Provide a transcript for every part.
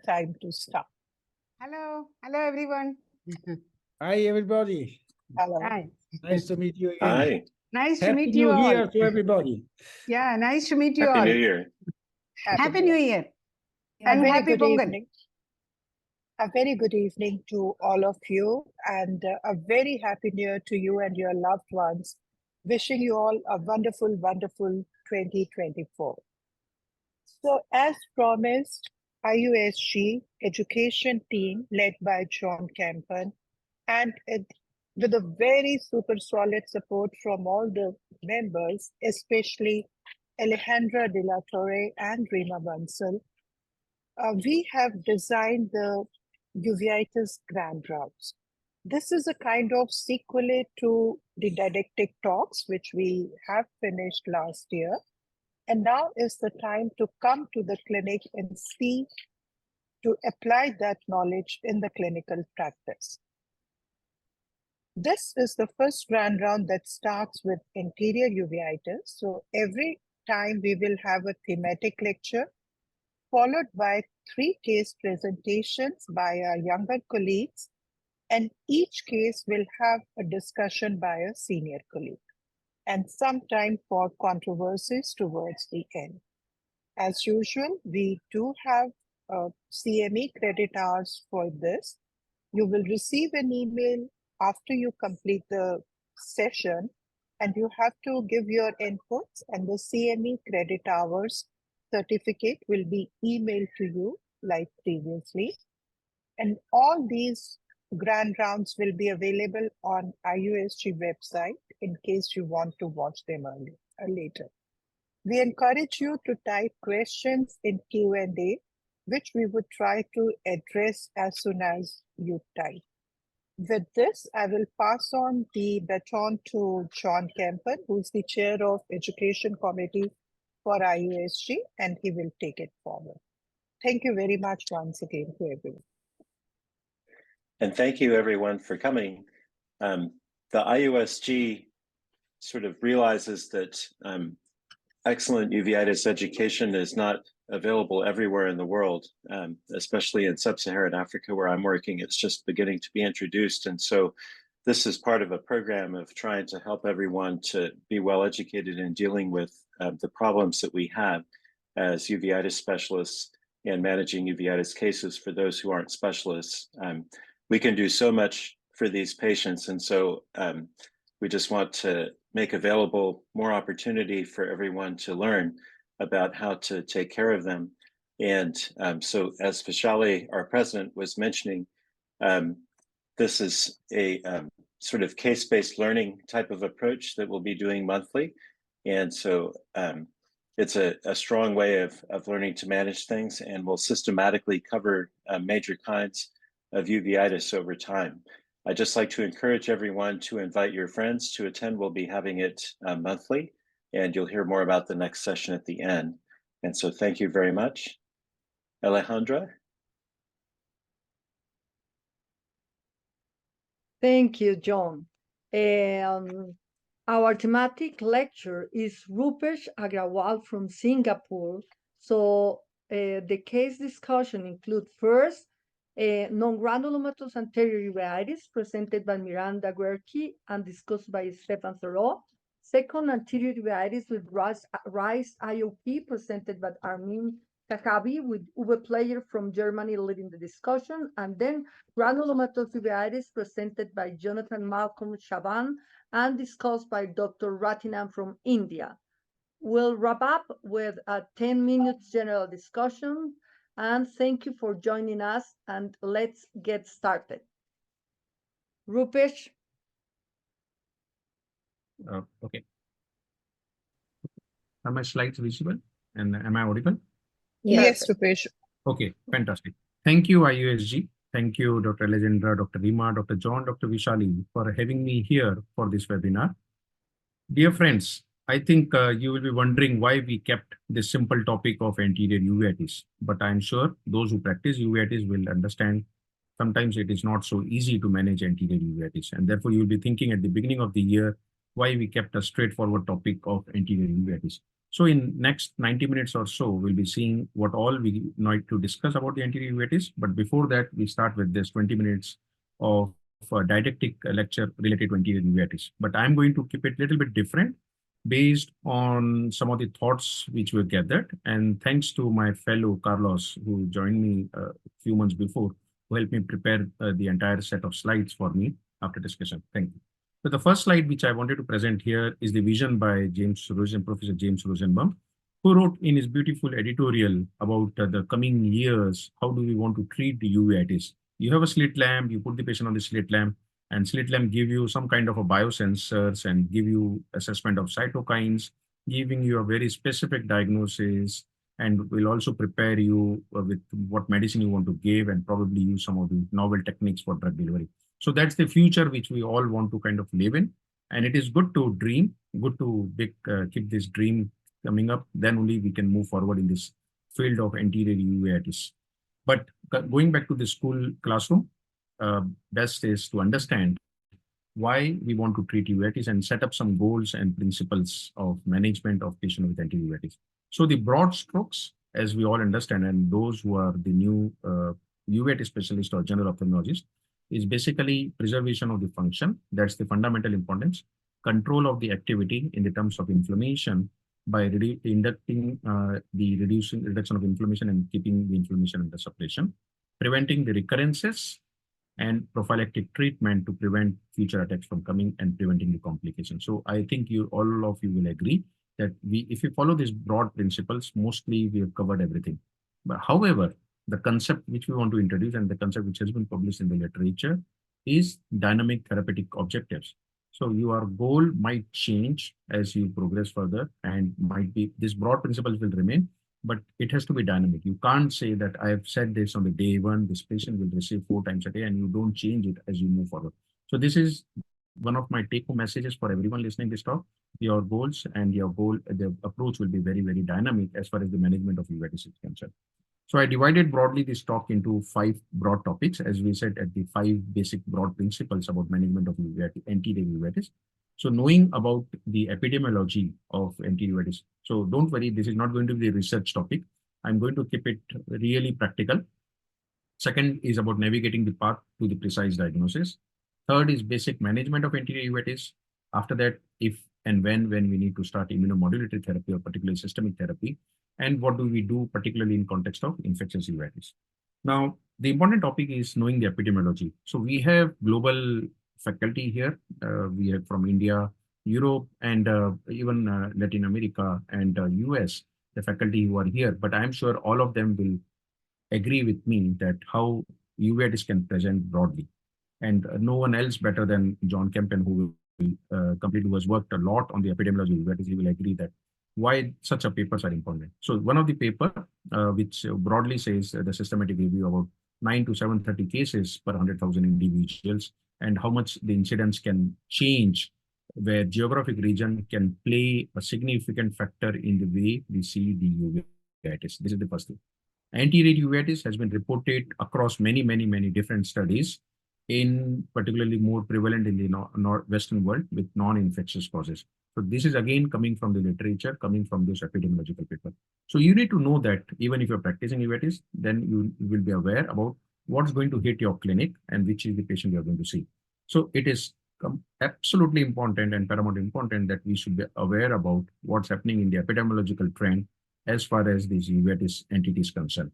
time to start. Hello everyone. Hi, everybody. Hello. Hi. Nice to meet you again. Hi, Nice to Happy meet New you all. Year to everybody. Yeah, nice to meet you Happy all. New Year. Happy New Year. A And very happy good Pongal. evening. A very good evening to all of you, and a very happy New Year to you and your loved ones. Wishing you all a wonderful, wonderful 2024. So, as promised, IUSG education team led by John Campen and with a very super solid support from all the members, especially Alejandra De La Torre and Rima Bansal, we have designed the Uveitis Grand Routes. This is a kind of sequel to the didactic talks, which we have finished last year. And now is the time to come to the clinic and see, to apply that knowledge in the clinical practice. This is the first grand round that starts with anterior uveitis. So every time we will have a thematic lecture, followed by 3 case presentations by our younger colleagues, and each case will have a discussion by a senior colleague, and some time for controversies towards the end. As usual, we do have CME credit hours for this. You will receive an email after you complete the session, and you have to give your inputs, and the CME credit hours certificate will be emailed to you like previously. And all these grand rounds will be available on IUSG website in case you want to watch them later. We encourage you to type questions in Q&A, which we would try to address as soon as you type. With this, I will pass on the baton to John Kemper, who's the chair of Education Committee for IUSG, and he will take it forward. Thank you very much once again to everyone. And thank you everyone for coming. The IUSG sort of realizes that excellent uveitis education is not available everywhere in the world, especially in sub-Saharan Africa where I'm working. It's just beginning to be introduced. And so this is part of a program of trying to help everyone to be well educated in dealing with the problems that we have as uveitis specialists and managing uveitis cases for those who aren't specialists. We can do so much for these patients. And so we just want to make available more opportunity for everyone to learn about how to take care of them. And so as Vishali, our president, was mentioning, this is a sort of case-based learning type of approach that we'll be doing monthly. And so it's a strong way of learning to manage things, and we'll systematically cover major kinds of uveitis over time. I'd just like to encourage everyone to invite your friends to attend. We'll be having it monthly, and you'll hear more about the next session at the end. And so thank you very much. Alejandra? Thank you, John. Our thematic lecture is Rupesh Agrawal from Singapore. So the case discussion includes first, non-granulomatous anterior uveitis presented by Miranda Guerchi and discussed by Stefan Thoreau. Second, anterior uveitis with rise IOP presented by Armin Kahabi with Uwe Player from Germany leading the discussion. And then granulomatous uveitis presented by Jonathan Malcolm Chaban and discussed by Dr. Ratinam from India. We'll wrap up with a 10 minutes general discussion. And thank you for joining us, and let's get started. Rupesh? Okay. Are my slides visible? And am I audible? Yes, Rupesh. Okay, fantastic. Thank you, IUSG. Thank you, Dr. Alejandra, Dr. Rima, Dr. John, Dr. Vishali, for having me here for this webinar. Dear friends, I think you will be wondering why we kept this simple topic of anterior uveitis, but I'm sure those who practice uveitis will understand sometimes it is not so easy to manage anterior uveitis, and therefore you'll be thinking at the beginning of the year why we kept a straightforward topic of anterior uveitis. So in next 90 minutes or so, we'll be seeing what all we need to discuss about the anterior uveitis. But before that, we start with this 20 minutes of didactic lecture related to anterior uveitis. But I'm going to keep it a little bit different based on some of the thoughts which were gathered. And thanks to my fellow Carlos, who joined me a few months before, who helped me prepare the entire set of slides for me after discussion. Thank you. So the first slide which I wanted to present here is the vision by Professor James Rosenbaum, who wrote in his beautiful editorial about the coming years, how do we want to treat the uveitis. You have a slit lamp, you put the patient on the slit lamp, and slit lamp give you some kind of a biosensors and give you assessment of cytokines, giving you a very specific diagnosis, and will also prepare you with what medicine you want to give and probably use some of the novel techniques for drug delivery. So that's the future which we all want to kind of live in. And it is good to dream, good to keep this dream coming up. Then only we can move forward in this field of anterior uveitis. But going back to the school classroom, best is to understand why we want to treat uveitis and set up some goals and principles of management of patient with anterior uveitis. So the broad strokes, as we all understand, and those who are the new uveitis specialist or general ophthalmologist, is basically preservation of the function. That's the fundamental importance. Control of the activity in the terms of inflammation by reduction of inflammation and keeping the inflammation under suppression. Preventing the recurrences and prophylactic treatment to prevent future attacks from coming and preventing the complications. So I think all of you will agree that if we follow these broad principles, mostly we have covered everything. But however, the concept which we want to introduce and the concept which has been published in the literature is dynamic therapeutic objectives. So your goal might change as you progress further, and might be these broad principles will remain, but it has to be dynamic. You can't say that I have said this on the day one, this patient will receive 4 times a day, and you don't change it as you move forward. So this is one of my take-home messages for everyone listening to this talk. Your goals and the approach will be very, very dynamic as far as the management of uveitis is concerned. So I divided broadly this talk into 5 broad topics, as we said, at the 5 basic broad principles about management of anterior uveitis. So knowing about the epidemiology of anterior uveitis. So don't worry, this is not going to be a research topic. I'm going to keep it really practical. Second is about navigating the path to the precise diagnosis. Third is basic management of anterior uveitis. After that, if and when we need to start immunomodulatory therapy or particularly systemic therapy, and what do we do particularly in context of infectious uveitis. Now, the important topic is knowing the epidemiology. So we have global faculty here. We have from India, Europe, and even Latin America and US, the faculty who are here. But I'm sure all of them will agree with me that how uveitis can present broadly. And no one else better than John Kempen, who has worked a lot on the epidemiology of uveitis, he will agree that why such a papers are important. So one of the paper which broadly says the systematic review about 9 to 730 cases per 100,000 individuals, and how much the incidence can change, where geographic region can play a significant factor in the way we see the uveitis. This is the first thing. Anterior uveitis has been reported across many different studies, in particularly more prevalent in the Western world with non-infectious causes. So this is again coming from the literature, coming from this epidemiological paper. So you need to know that even if you're practicing uveitis, then you will be aware about what's going to hit your clinic and which is the patient you're going to see. So it is absolutely important and paramount important that we should be aware about what's happening in the epidemiological trend as far as these uveitis entity is concerned.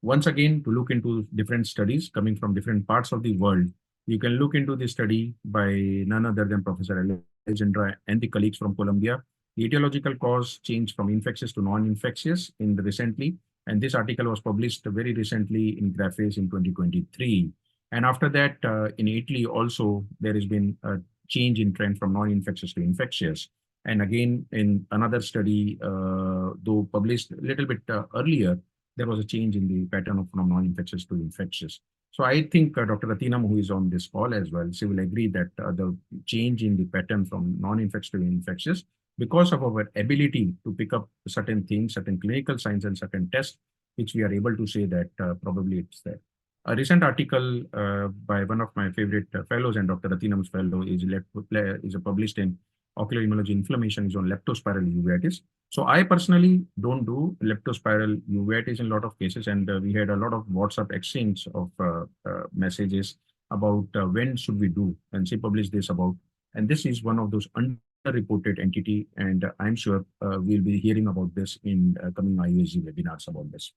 Once again, to look into different studies coming from different parts of the world, you can look into the study by none other than Professor Alexandra and the colleagues from Columbia. The etiological cause changed from infectious to non-infectious recently, and this article was published very recently in Graphes in 2023. And after that, in Italy also, there has been a change in trend from non-infectious to infectious. And again, in another study, though published a little bit earlier, there was a change in the pattern from non-infectious to infectious. So I think Dr. Ratinam, who is on this call as well, she will agree that the change in the pattern from non-infectious to infectious, because of our ability to pick up certain things, certain clinical signs and certain tests, which we are able to say that probably it's there. A recent article by one of my favorite fellows and Dr. Ratinam's fellow is published in ocular immunology inflammation is on leptospiral uveitis. So I personally don't do leptospiral uveitis in a lot of cases, and we had a lot of WhatsApp exchange of messages about when should we do, and she published this about, and this is one of those underreported entity, and I'm sure we'll be hearing about this in coming IUSG webinars about this.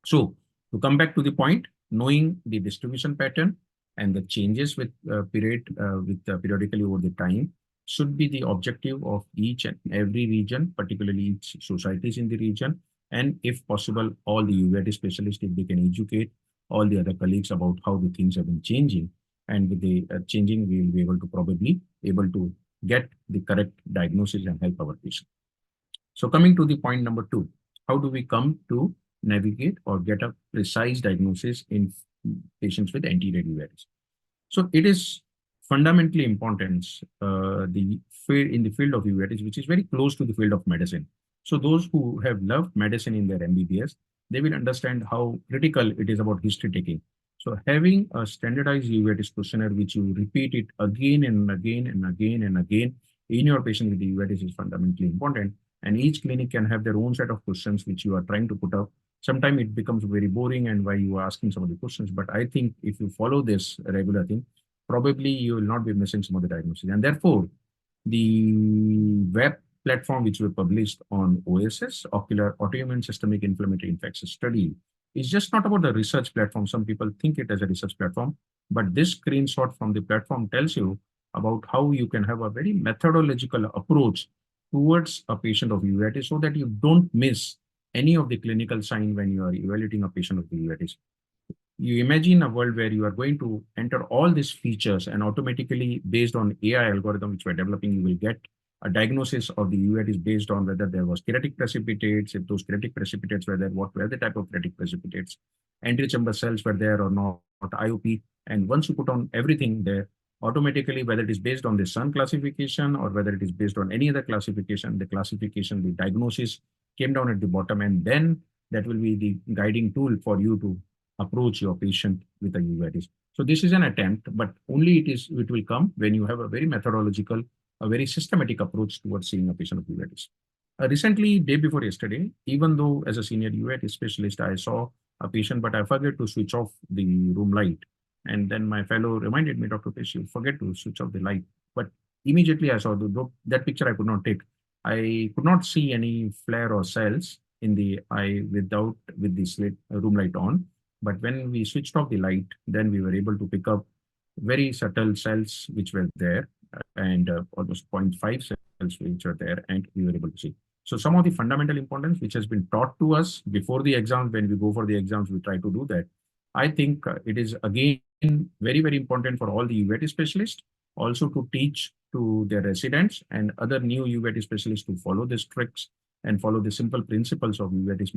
So to come back to the point, knowing the distribution pattern and the changes with periodically over the time should be the objective of each and every region, particularly each societies in the region. And if possible, all the uveitis specialists, if they can educate all the other colleagues about how the things have been changing. And with the changing, we will be able to probably able to get the correct diagnosis and help our patient. So coming to the point number 2, how do we come to navigate or get a precise diagnosis in patients with anterior uveitis? So it is fundamentally important in the field of uveitis, which is very close to the field of medicine. So those who have loved medicine in their MBBS, they will understand how critical it is about history taking. So having a standardized uveitis questionnaire, which you repeat it again and again and again and again in your patient with the uveitis, is fundamentally important. And each clinic can have their own set of questions which you are trying to put up. Sometimes it becomes very boring and why you are asking some of the questions. But I think if you follow this regular thing, probably you will not be missing some of the diagnosis. And therefore, the web platform which we published on OSS, Ocular Autoimmune Systemic Inflammatory Infectious Study, is just not about the research platform. Some people think it as a research platform, but this screenshot from the platform tells you about how you can have a very methodological approach towards a patient of uveitis so that you don't miss any of the clinical sign when you are evaluating a patient of the uveitis. You imagine a world where you are going to enter all these features and automatically, based on AI algorithm which we're developing, you will get a diagnosis of the uveitis based on whether there was keratic precipitates, if those keratic precipitates were there, what were the type of keratic precipitates, anterior chamber cells were there or not, IOP. And once you put on everything there, automatically, whether it is based on the Sun classification or whether it is based on any other classification, the diagnosis came down at the bottom, and then that will be the guiding tool for you to approach your patient with a uveitis. So this is an attempt, but only it will come when you have a very methodological, a very systematic approach towards seeing a patient of uveitis. Recently, day before yesterday, even though as a senior uveitis specialist, I saw a patient, but I forgot to switch off the room light. And then my fellow reminded me, Dr. Pesh, you forget to switch off the light. But immediately I saw that picture I could not take. I could not see any flare or cells in the eye with the room light on. But when we switched off the light, then we were able to pick up very subtle cells which were there, and almost 0.5 cells which are there, and we were able to see. So some of the fundamental importance which has been taught to us before the exams, when we go for the exams, we try to do that. I think it is again very, very important for all the uveitis specialists also to teach to their residents and other new uveitis specialists to follow these tricks and follow the simple principles of uveitis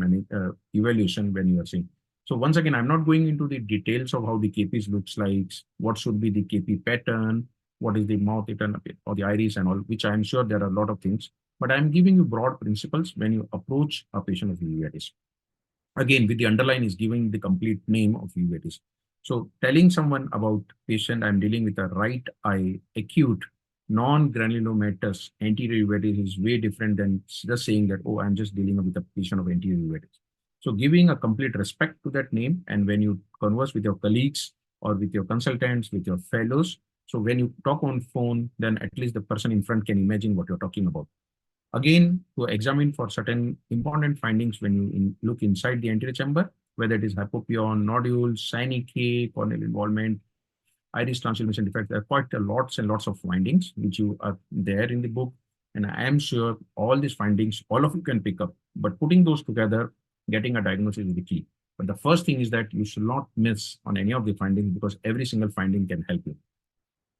evaluation when you are seeing. So once again, I'm not going into the details of how the KPs looks like, what should be the KP pattern, what is the mouth pattern or the iris and all, which I'm sure there are a lot of things, but I'm giving you broad principles when you approach a patient of uveitis. Again, with the underline is giving the complete name of uveitis. So telling someone about patient, I'm dealing with a right eye acute non-granulomatous anterior uveitis is way different than just saying that, oh, I'm just dealing with a patient of anterior uveitis. So giving a complete respect to that name, and when you converse with your colleagues or with your consultants, with your fellows, so when you talk on phone, then at least the person in front can imagine what you're talking about. Again, to examine for certain important findings when you look inside the anterior chamber, whether it is hypopyon, nodules, synechiae, corneal involvement, iris translumination defect. There are quite lots and lots of findings which you are there in the book. And I am sure all these findings, all of you can pick up, but putting those together, getting a diagnosis is the key. But the first thing is that you should not miss on any of the findings because every single finding can help you.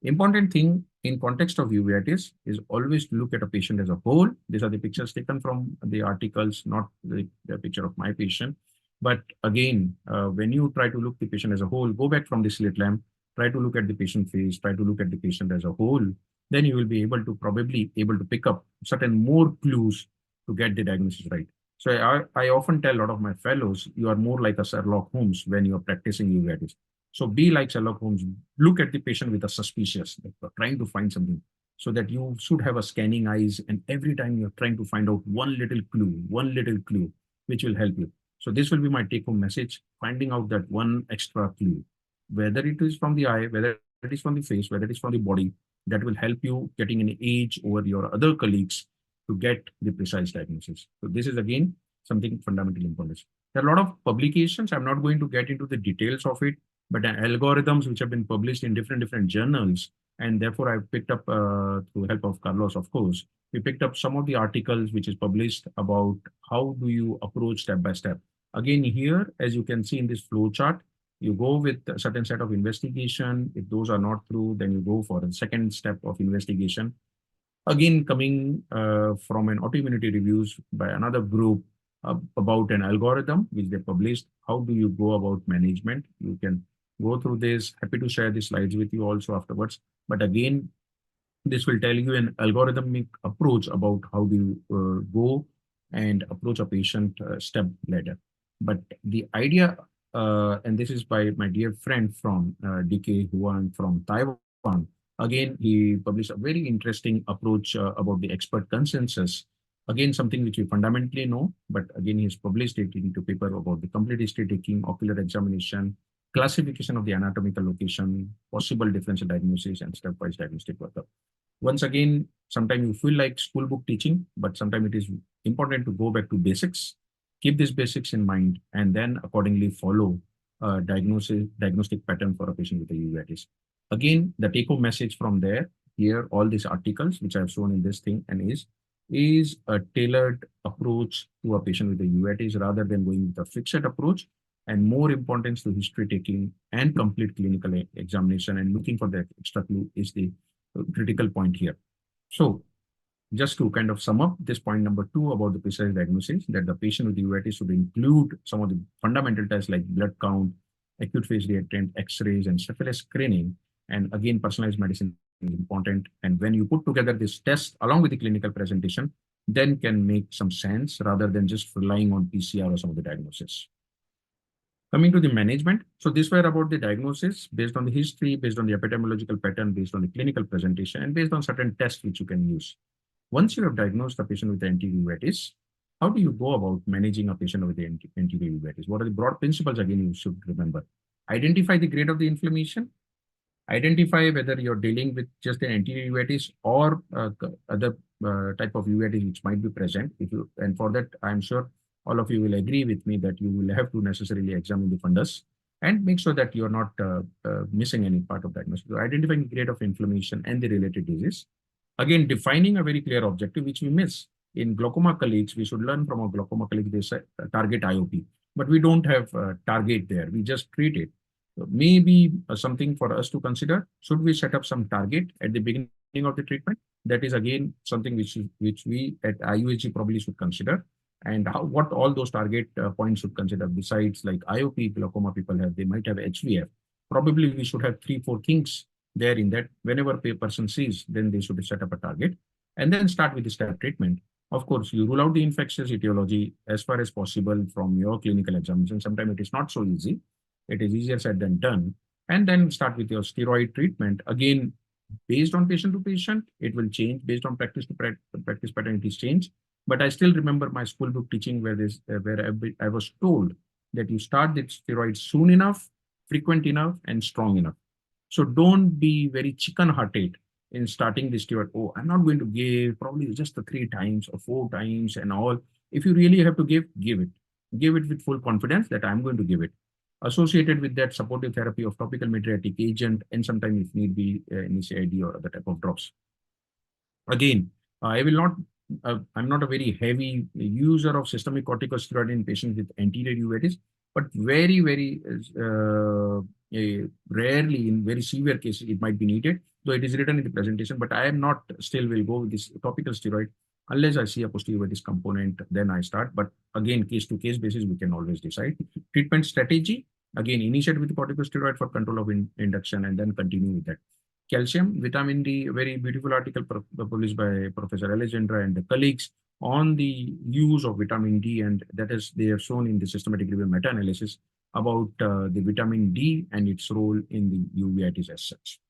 Important thing in context of uveitis is always to look at a patient as a whole. These are the pictures taken from the articles, not the picture of my patient. But again, when you try to look the patient as a whole, go back from the slit lamp, try to look at the patient face, try to look at the patient as a whole, then you will be able to probably able to pick up certain more clues to get the diagnosis right. So I often tell a lot of my fellows, you are more like a Sherlock Holmes when you are practicing uveitis. So be like Sherlock Holmes, look at the patient with a suspicious, like trying to find something. so that you should have a scanning eyes, and every time you're trying to find out one little clue, which will help you. So this will be my take-home message, finding out that one extra clue, whether it is from the eye, whether it is from the face, whether it is from the body, that will help you getting an edge over your other colleagues to get the precise diagnosis. So this is again something fundamentally important. There are a lot of publications. I'm not going to get into the details of it, but algorithms which have been published in different journals, and therefore I've picked up through help of Carlos, of course, we picked up some of the articles which is published about how do you approach step by step. Again, here, as you can see in this flow chart, you go with a certain set of investigation. If those are not through, then you go for a second step of investigation. Again, coming from an autoimmunity reviews by another group about an algorithm which they published. How do you go about management? You can go through this. Happy to share the slides with you also afterwards. But again, this will tell you an algorithmic approach about how do you go and approach a patient step ladder. But the idea, and this is by my dear friend from DK Huang from Taiwan. Again, he published a very interesting approach about the expert consensus. Again, something which we fundamentally know, but again, he's published it into paper about the complete history taking, ocular examination, classification of the anatomical location, possible differential diagnosis, and stepwise diagnostic workup. Once again, sometimes you feel like school book teaching, but sometimes it is important to go back to basics, keep these basics in mind, and then accordingly follow a diagnostic pattern for a patient with a uveitis. Again, the take-home message from there, here, all these articles, which I've shown in this thing, and is a tailored approach to a patient with a uveitis rather than going with a fixed approach, and more importance to history taking and complete clinical examination and looking for the extra clue is the critical point here. So just to kind of sum up this point number 2 about the precise diagnosis, that the patient with uveitis should include some of the fundamental tests like blood count, acute phase reactant, X-rays, and syphilis screening. And again, personalized medicine is important. And when you put together this test along with the clinical presentation, then can make some sense rather than just relying on PCR or some of the diagnosis. Coming to the management. So these were about the diagnosis based on the history, based on the epidemiological pattern, based on the clinical presentation, and based on certain tests which you can use. Once you have diagnosed a patient with anterior uveitis, how do you go about managing a patient with the anterior uveitis? What are the broad principles again you should remember? Identify the grade of the inflammation. Identify whether you're dealing with just an anterior uveitis or other type of uveitis which might be present. And for that, I'm sure all of you will agree with me that you will have to necessarily examine the fundus and make sure that you're not missing any part of diagnosis. So identifying the grade of inflammation and the related disease. Again, defining a very clear objective, which we miss. In glaucoma colleagues, we should learn from our glaucoma colleagues, they say target IOP, but we don't have a target there. We just treat it. So maybe something for us to consider. Should we set up some target at the beginning of the treatment? That is again something which we at IUSG probably should consider. And what all those target points should consider besides like IOP glaucoma people have, they might have HVF. Probably we should have 3-4 things there in that whenever a person sees, then they should set up a target and then start with the step treatment. Of course, you rule out the infectious etiology as far as possible from your clinical examination. Sometimes it is not so easy. It is easier said than done. And then start with your steroid treatment. Again, based on patient to patient, it will change. Based on practice to practice pattern, it is changed. But I still remember my school book teaching where I was told that you start the steroids soon enough, frequent enough, and strong enough. So don't be very chicken-hearted in starting the steroid. Oh, I'm not going to give probably just the 3 times or 4 times and all. If you really have to give it. Give it with full confidence that I'm going to give it. Associated with that, supportive therapy of topical mydriatic agent, and sometimes if need be, NSAID or other type of drops. Again, I'm not a very heavy user of systemic corticosteroid in patients with anterior uveitis, but very, very rarely in very severe cases, it might be needed, though it is written in the presentation, but I am not still will go with this topical steroid unless I see a posterior uveitis component, then I start. But again, case to case basis, we can always decide. Treatment strategy, again, initiate with corticosteroid for control of induction and then continue with that. Calcium, vitamin D, a very beautiful article published by Professor Alexandra and the colleagues on the use of vitamin D, and that is they have shown in the systematic review meta-analysis about the vitamin D and its role in the uveitis as such.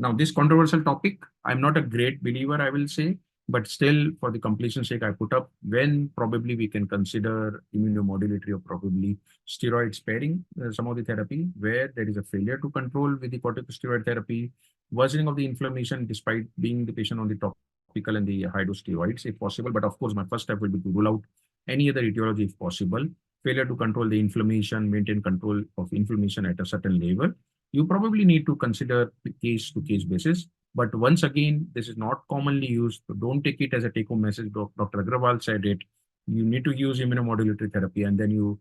Now, this controversial topic, I'm not a great believer, I will say, but still, for the completion sake, I put up when probably we can consider immunomodulatory or probably steroid sparing some of the therapy, where there is a failure to control with the corticosteroid therapy, worsening of the inflammation despite being the patient on the topical and the high-dose steroids if possible. But of course, my first step will be to rule out any other etiology if possible, failure to control the inflammation, maintain control of inflammation at a certain level. You probably need to consider the case-to-case basis. But once again, this is not commonly used. So don't take it as a take-home message. Dr. Agrawal said it. You need to use immunomodulatory therapy, and then you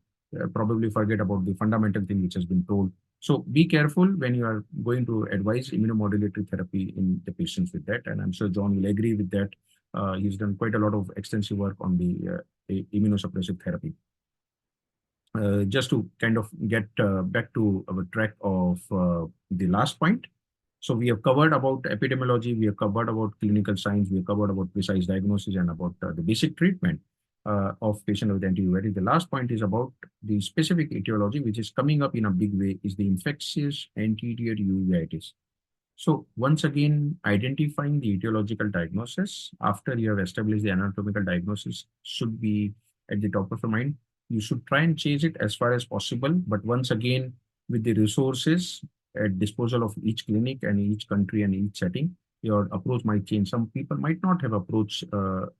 probably forget about the fundamental thing which has been told. So be careful when you are going to advise immunomodulatory therapy in the patients with that. And I'm sure John will agree with that. He's done quite a lot of extensive work on the immunosuppressive therapy. Just to kind of get back to our track of the last point. So we have covered about epidemiology, we have covered about clinical signs, we have covered about precise diagnosis and about the basic treatment of patient with anti-uveitis. The last point is about the specific etiology, which is coming up in a big way, is the infectious anterior uveitis. So once again, identifying the etiological diagnosis after you have established the anatomical diagnosis should be at the top of your mind. You should try and change it as far as possible. But once again, with the resources at disposal of each clinic and each country and each setting, your approach might change. Some people might not have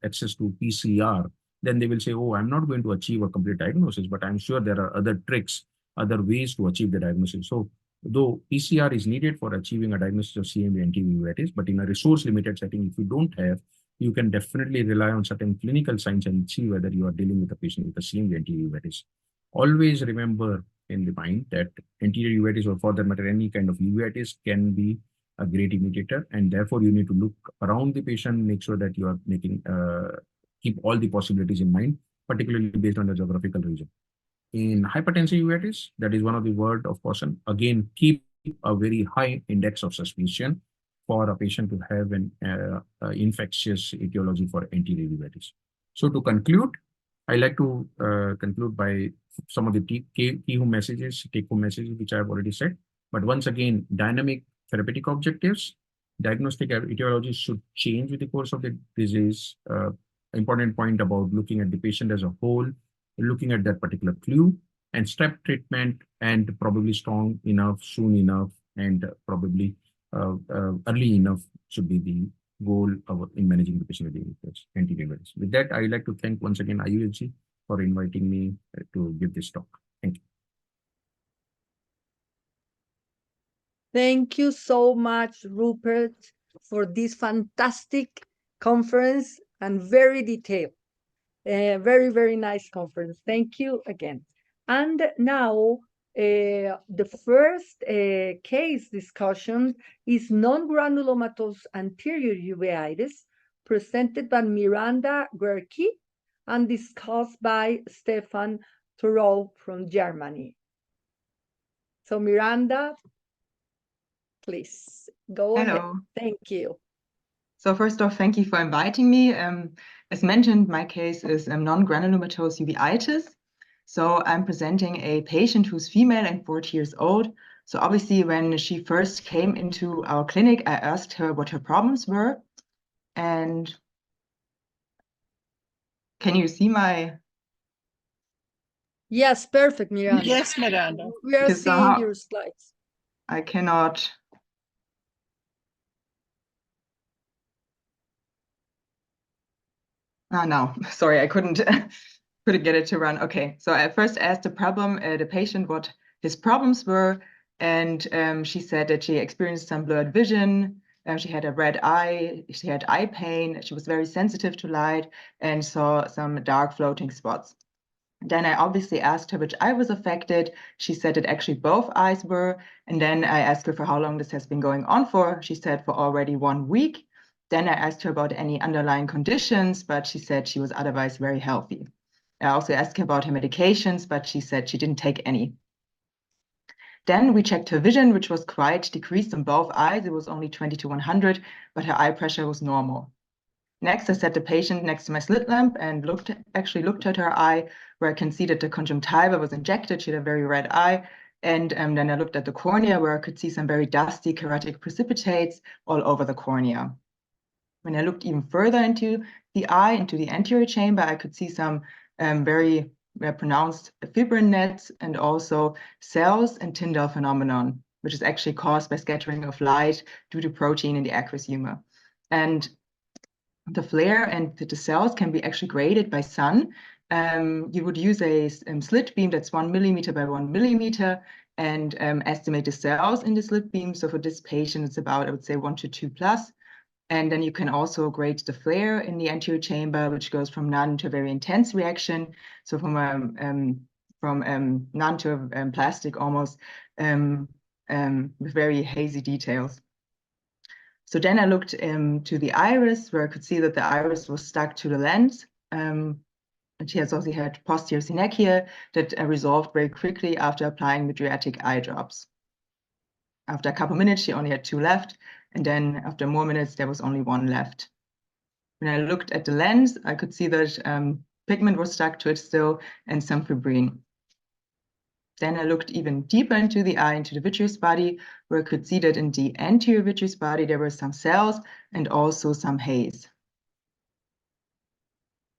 access to PCR. Then they will say, oh, I'm not going to achieve a complete diagnosis, but I'm sure there are other tricks, other ways to achieve the diagnosis. So though PCR is needed for achieving a diagnosis of CMV and uveitis, but in a resource-limited setting, if you don't have, you can definitely rely on certain clinical signs and see whether you are dealing with a patient with a CMV and uveitis. Always remember in the mind that anterior uveitis, or for that matter, any kind of uveitis, can be a great imitator, and therefore you need to look around the patient, make sure that you are making keep all the possibilities in mind, particularly based on the geographical region. In hypertensive uveitis, that is one of the word of caution. Again, keep a very high index of suspicion for a patient to have an infectious etiology for anterior uveitis. So to conclude, I like to conclude by some of the take-home messages, which I have already said. But once again, dynamic therapeutic objectives, diagnostic etiology should change with the course of the disease. Important point about looking at the patient as a whole, looking at that particular clue, and step treatment, and probably strong enough, soon enough, and probably early enough should be the goal in managing the patient with anterior uveitis. With that, I would like to thank once again IUSG for inviting me to give this talk. Thank you. Thank you so much, Rupert, for this fantastic conference and very detailed. Very, very nice conference. Thank you again. And now, the first case discussion is non-granulomatous anterior uveitis, presented by Miranda Gerke and discussed by Stefan Thoreau from Germany. So Miranda, please go ahead. Thank you. So first off, thank you for inviting me. As mentioned, my case is non-granulomatous uveitis. So I'm presenting a patient who's female and 40 years old. So obviously when she first came into our clinic, I asked her what her problems were. And can you see my... Yes, perfect, Miranda. Yes, Miranda. We are seeing your slides. I cannot... no, sorry, I couldn't get it to run. Okay, so I first asked the patient what his problems were, and she said that she experienced some blurred vision, she had a red eye, she had eye pain, she was very sensitive to light, and saw some dark floating spots. Then I obviously asked her which eye was affected. She said that actually both eyes were, and then I asked her for how long this has been going on for. She said for already 1 week. Then I asked her about any underlying conditions, but she said she was otherwise very healthy. I also asked her about her medications, but she said she didn't take any. Then we checked her vision, which was quite decreased in both eyes. It was only 20 to 100, but her eye pressure was normal. Next, I set the patient next to my slit lamp and looked at her eye, where I can see that the conjunctiva was injected. She had a very red eye, And then I looked at the cornea, where I could see some very dusty keratic precipitates all over the cornea. When I looked even further into the eye, into the anterior chamber, I could see some very pronounced fibrin nets and also cells and Tyndall phenomenon, which is actually caused by scattering of light due to protein in the aqueous humor. And the flare and the cells can be actually graded by sun. You would use a slit beam that's 1 millimeter by 1 millimeter and estimate the cells in the slit beam. So for this patient, it's about, I would say, 1 to 2 plus. And then you can also grade the flare in the anterior chamber, which goes from none to a very intense reaction. So from none to plastic almost, with very hazy details. So then I looked to the iris, where I could see that the iris was stuck to the lens. And she has also had posterior synechia that resolved very quickly after applying mydriatic eye drops. After a couple minutes, she only had 2 left. And then after more minutes, there was only 1 left. When I looked at the lens, I could see that pigment was stuck to it still and some fibrin. Then I looked even deeper into the eye, into the vitreous body, where I could see that in the anterior vitreous body, there were some cells and also some haze.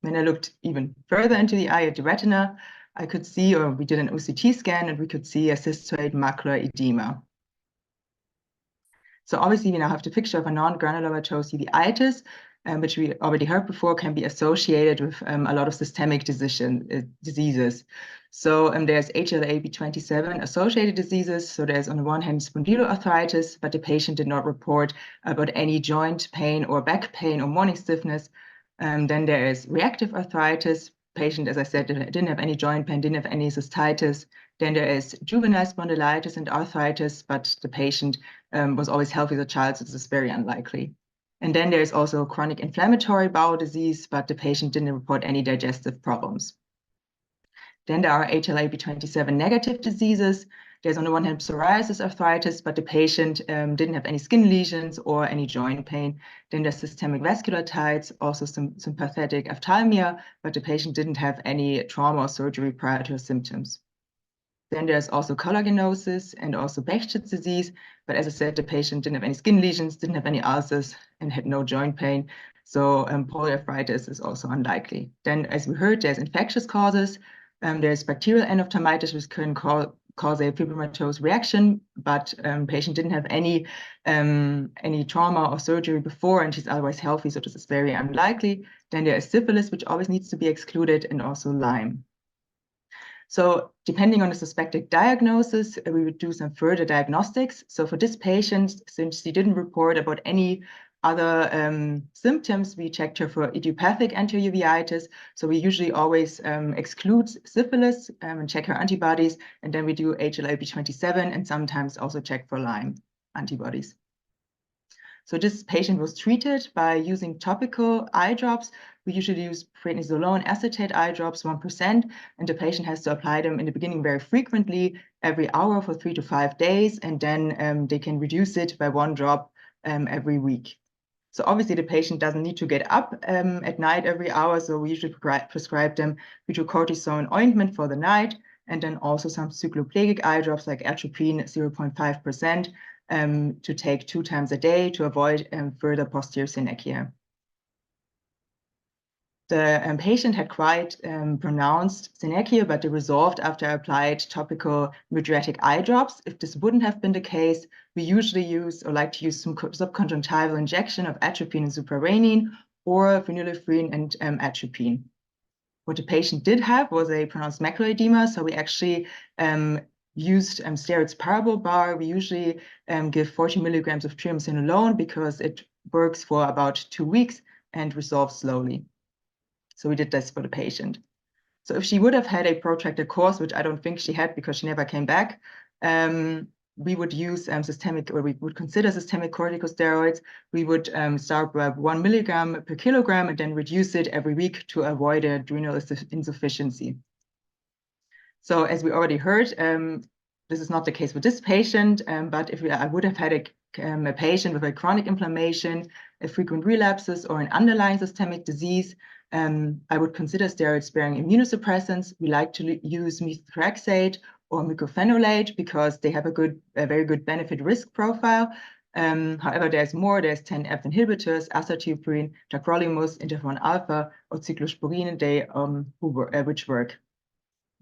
When I looked even further into the eye at the retina, I could see, or we did an OCT scan, and we could see a cystoid macular edema. So obviously, we now have the picture of a non-granulomatous uveitis, which we already heard before, can be associated with a lot of systemic diseases. So there's HLA-B27 associated diseases. So there's on the one hand spondyloarthritis, but the patient did not report about any joint pain or back pain or morning stiffness. Then there is reactive arthritis. Patient, as I said, didn't have any joint pain, didn't have any cystitis. Then there is juvenile spondylitis and arthritis, but the patient was always healthy as a child, so this is very unlikely. And then there's also chronic inflammatory bowel disease, but the patient didn't report any digestive problems. Then there are HLA-B27 negative diseases. There's on the one hand psoriasis arthritis, but the patient didn't have any skin lesions or any joint pain. Then there's systemic vasculitides, also some sympathetic ophthalmia, but the patient didn't have any trauma or surgery prior to her symptoms. Then there's also collagenoses and also Behçet's disease. But as I said, the patient didn't have any skin lesions, didn't have any ulcers, and had no joint pain. So polyarthritis is also unlikely. Then, as we heard, there's infectious causes. There's bacterial endophthalmitis, which can cause a fibromatous reaction, but patient didn't have any trauma or surgery before, and she's otherwise healthy, so this is very unlikely. Then there is syphilis, which always needs to be excluded, and also Lyme. So depending on the suspected diagnosis, we would do some further diagnostics. So for this patient, since she didn't report about any other symptoms, we checked her for idiopathic anterior uveitis. So we usually always exclude syphilis and check her antibodies. And then we do HLA-B27 and sometimes also check for Lyme antibodies. So this patient was treated by using topical eye drops. We usually use prednisolone acetate eye drops, 1%, and the patient has to apply them in the beginning very frequently, every hour for 3 to 5 days, and then they can reduce it by 1 drop every week. So obviously the patient doesn't need to get up at night every hour, so we usually prescribe them hydrocortisone ointment for the night, and then also some cycloplegic eye drops like atropine 0.5%. To take 2 times a day to avoid further posterior synechia. The patient had quite pronounced synechia, but they resolved after I applied topical mydriatic eye drops. If this wouldn't have been the case, we usually use or like to use some subconjunctival injection of atropine and suprarenine or phenylephrine and atropine. What the patient did have was a pronounced macular edema, so we actually used steroids parable bar. We usually give 40 milligrams of triamcinolone because it works for about 2 weeks and resolves slowly. So we did this for the patient. So if she would have had a protracted course, which I don't think she had because she never came back, we would use we would consider systemic corticosteroids. We would start by 1 milligram per kilogram and then reduce it every week to avoid adrenal insufficiency. So as we already heard, this is not the case with this patient, but if I would have had a patient with a chronic inflammation, a frequent relapses, or an underlying systemic disease, I would consider steroid-sparing immunosuppressants. We like to use methotrexate or mycophenolate because they have a very good benefit-risk profile. However, there's 10F inhibitors, azathioprine, tacrolimus, interferon alpha, or cyclosporine, which work.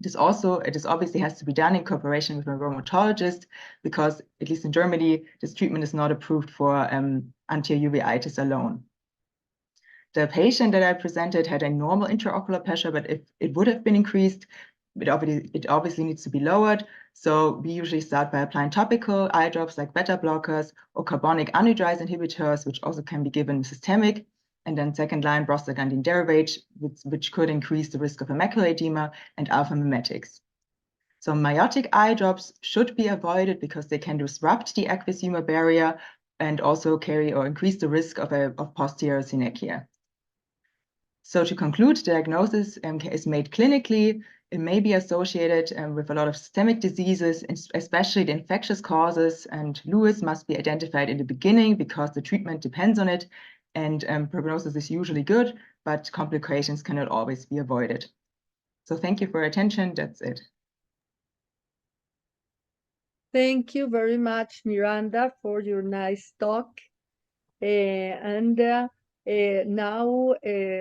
This obviously has to be done in cooperation with a rheumatologist because, at least in Germany, this treatment is not approved for anterior uveitis alone. The patient that I presented had a normal intraocular pressure, but if it would have been increased, it obviously needs to be lowered. So we usually start by applying topical eye drops like beta blockers or carbonic anhydrase inhibitors, which also can be given systemic. And then second line prostaglandin derivate, which could increase the risk of macular edema, and alpha mimetics. So miotic eye drops should be avoided because they can disrupt the aqueous humor barrier and also carry or increase the risk of posterior synechia. So to conclude, diagnosis is made clinically. It may be associated with a lot of systemic diseases, especially the infectious causes, and Lewis must be identified in the beginning because the treatment depends on it, and prognosis is usually good, but complications cannot always be avoided. So thank you for your attention. That's it. Thank you very much, Miranda, for your nice talk. Now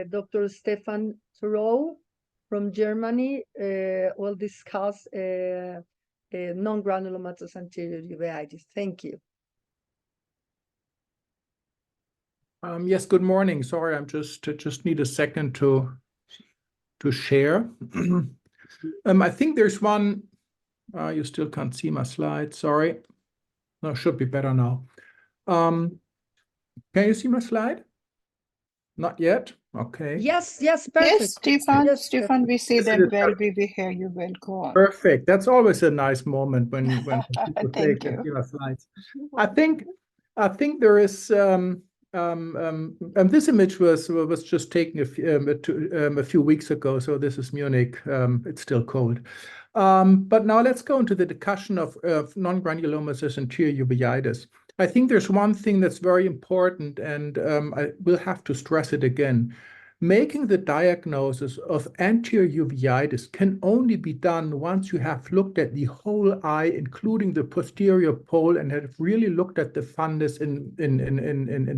Dr. Stefan Thoreau from Germany will discuss non-granulomatous anterior uveitis. Thank you. Yes, good morning. Sorry, I'm just need a second to share. I think there's one. You still can't see my slide. Sorry. No, should be better now. Can you see my slide? Not yet. Okay. Yes, perfect. Yes, Stefan, Yes, Stefan, we see that well. We hear you well. Go on. Perfect. That's always a nice moment when people say Thank can you. see my slides. I think there is this image was just taken a few weeks ago. So this is Munich. It's still cold. But now let's go into the discussion of non-granulomatous anterior uveitis. I think there's one thing that's very important, and I will have to stress it again. Making the diagnosis of anterior uveitis can only be done once you have looked at the whole eye, including the posterior pole, and have really looked at the fundus in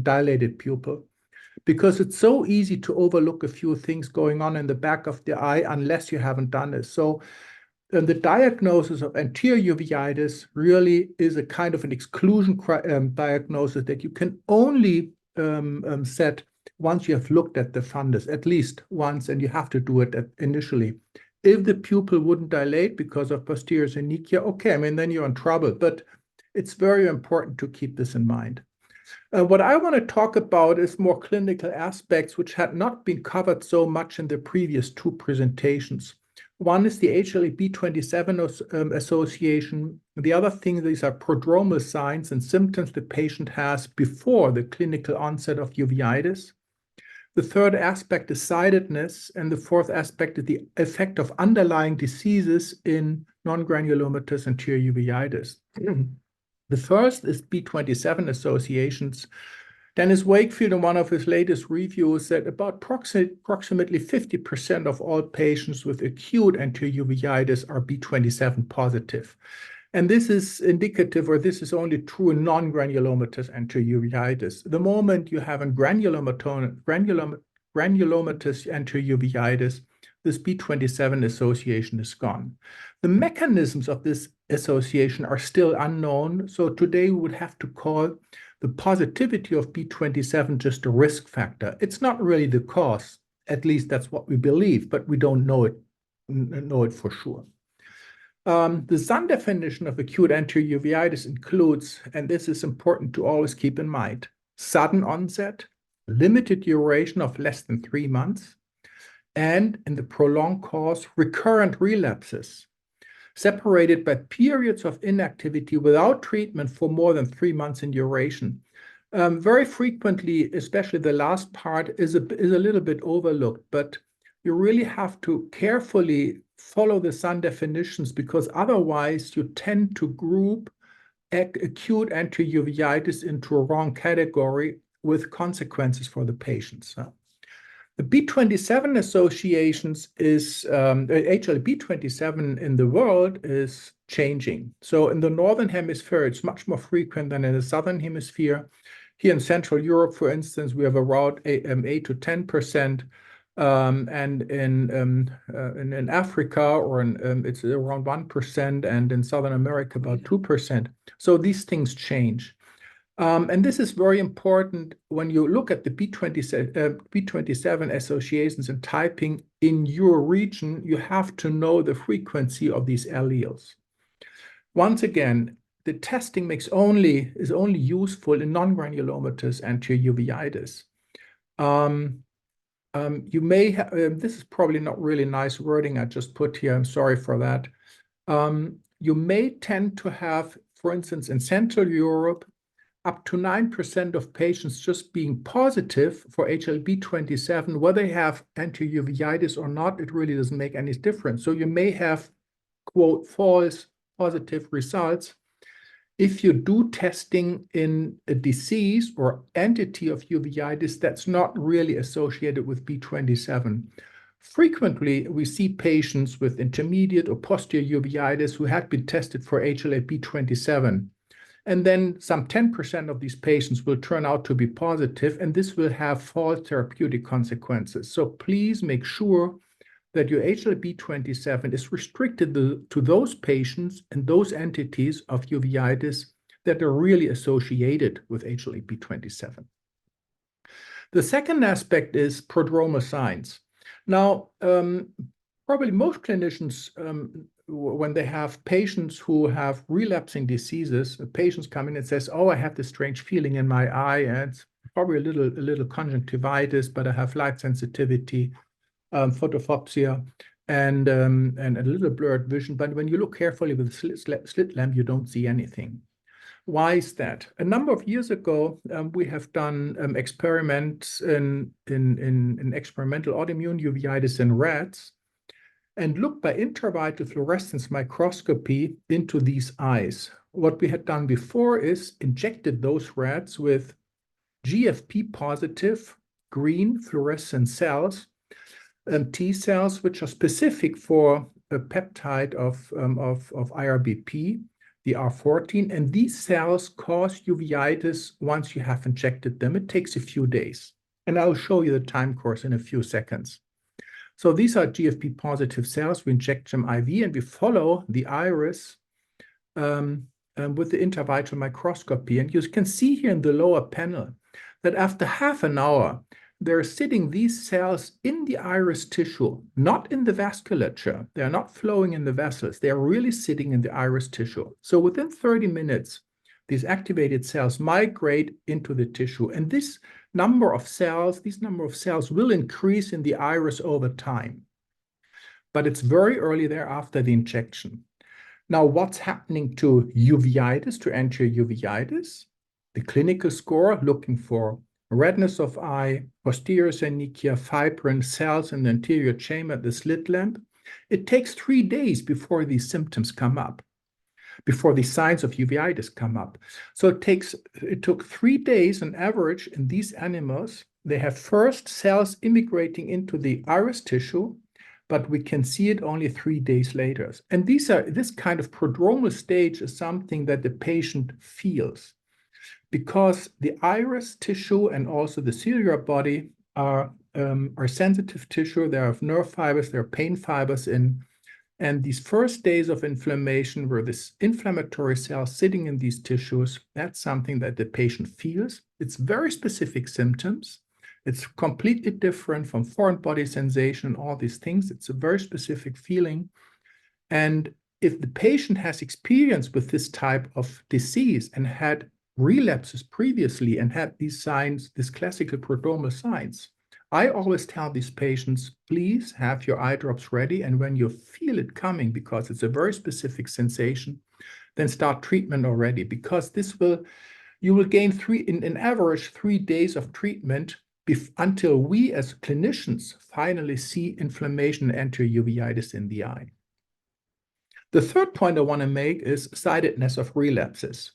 dilated pupil. Because it's so easy to overlook a few things going on in the back of the eye unless you haven't done it. So the diagnosis of anterior uveitis really is a kind of an exclusion diagnosis that you can only set once you have looked at the fundus, at least once, and you have to do it initially. If the pupil wouldn't dilate because of posterior synechia, okay, I mean, then you're in trouble. But it's very important to keep this in mind. What I want to talk about is more clinical aspects which had not been covered so much in the previous two presentations. One is the HLA-B27 association. The other thing, these are prodromal signs and symptoms the patient has before the clinical onset of uveitis. The third aspect is sidedness, and the fourth aspect is the effect of underlying diseases in non-granulomatous anterior uveitis. The first is B27 associations. Dennis Wakefield, in one of his latest reviews, said about approximately 50% of all patients with acute anterior uveitis are B27 positive. And this is indicative, or this is only true in non-granulomatous anterior uveitis. The moment you have a granulomatous anterior uveitis, this B27 association is gone. The mechanisms of this association are still unknown. So today we would have to call the positivity of B27 just a risk factor. It's not really the cause. At least that's what we believe, but we don't know it for sure. The Sun definition of acute anterior uveitis includes, and this is important to always keep in mind, sudden onset, limited duration of less than 3 months, and in the prolonged course, recurrent relapses, separated by periods of inactivity without treatment for more than 3 months in duration. Very frequently, especially the last part, is a little bit overlooked, but you really have to carefully follow the Sun definitions because otherwise you tend to group acute anterior uveitis into a wrong category with consequences for the patients. The B27 associations is HLA-B27 in the world is changing. So in the Northern Hemisphere, it's much more frequent than in the Southern Hemisphere. Here in Central Europe, for instance, we have around 8 to 10%. And in Africa or it's around 1%, and in Southern America about 2%. So these things change. And this is very important when you look at the B27 associations and typing in your region. You have to know the frequency of these alleles. Once again, the testing is only useful in non-granulomatous anterior uveitis. You may have, this is probably not really nice wording I just put here, I'm sorry for that. You may tend to have, for instance, in Central Europe, up to 9% of patients just being positive for HLB27, whether they have anterior uveitis or not, it really doesn't make any difference. So you may have, quote, false positive results if you do testing in a disease or entity of uveitis that's not really associated with B27. Frequently, we see patients with intermediate or posterior uveitis who had been tested for HLA-B27. And then some 10% of these patients will turn out to be positive, and this will have false therapeutic consequences. So please make sure that your HLA-B27 is restricted to those patients and those entities of uveitis that are really associated with HLA-B27. The second aspect is prodromal signs. Now, probably most clinicians, when they have patients who have relapsing diseases, patients come in and says, oh, I have this strange feeling in my eye, and it's probably a little conjunctivitis, but I have light sensitivity, photophobia, and a little blurred vision. But when you look carefully with a slit lamp, you don't see anything. Why is that? A number of years ago, we have done experiments in experimental autoimmune uveitis in rats, and looked by intravital fluorescence microscopy into these eyes. What we had done before is injected those rats with GFP positive green fluorescent cells, T cells, which are specific for a peptide of IRBP, the R14, and these cells cause uveitis once you have injected them. It takes a few days, and I'll show you the time course in a few seconds. So these are GFP positive cells. We inject them IV, and we follow the iris with the intravital microscopy. And you can see here in the lower panel that after half an hour, they're sitting, these cells, in the iris tissue, not in the vasculature. They're not flowing in the vessels. They're really sitting in the iris tissue. So within 30 minutes, these activated cells migrate into the tissue. And these number of cells will increase in the iris over time. But it's very early there after the injection. Now, what's happening to uveitis, to anterior uveitis? The clinical score, looking for redness of eye, posterior synechia, fibrin, cells in the anterior chamber, the slit lamp. It takes 3 days before these symptoms come up, before the signs of uveitis come up. So it took 3 days on average in these animals. They have first cells immigrating into the iris tissue, but we can see it only 3 days later. And this kind of prodromal stage is something that the patient feels, because the iris tissue and also the ciliary body are sensitive tissue. There are nerve fibers, there are pain fibers in. And these first days of inflammation, where this inflammatory cell sitting in these tissues, that's something that the patient feels. It's very specific symptoms. It's completely different from foreign body sensation, all these things. It's a very specific feeling. And if the patient has experience with this type of disease and had relapses previously and had these signs, these classical prodromal signs, I always tell these patients, please have your eye drops ready, and when you feel it coming, because it's a very specific sensation, then start treatment already, because you will gain in average 3 days of treatment until we as clinicians finally see inflammation and anterior uveitis in the eye. The third point I want to make is sidedness of relapses.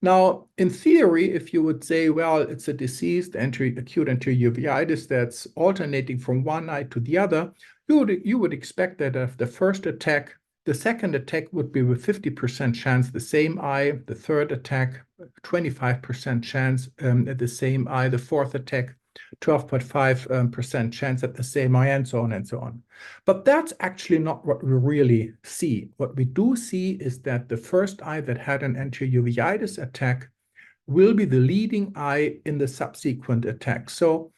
Now, in theory, if you would say, well, it's a diseased acute anterior uveitis that's alternating from one eye to the other, you would expect that after the first attack, The second attack would be with 50% chance the same eye. The third attack, 25% chance at the same eye. The fourth attack, 12.5% chance at the same eye, and so on and so on. But that's actually not what we really see. What we do see is that the first eye that had an anterior uveitis attack will be the leading eye in the subsequent attack. So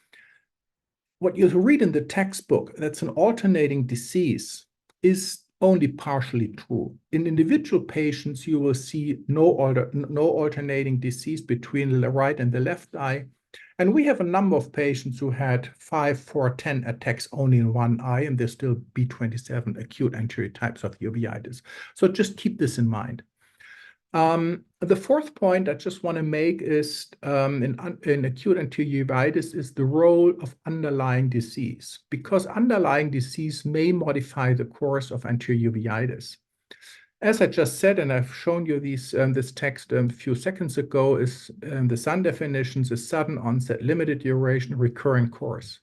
what you read in the textbook, that's an alternating disease, is only partially true. In individual patients, you will see no alternating disease between the right and the left eye. And we have a number of patients who had 5, 4, 10 attacks only in one eye, and they're still B27 acute anterior types of uveitis. So just keep this in mind. The fourth point I just want to make is in acute anterior uveitis is the role of underlying disease, because underlying disease may modify the course of anterior uveitis. As I just said, and I've shown you this text a few seconds ago, is the SUN definitions is sudden onset, limited duration, recurrent course.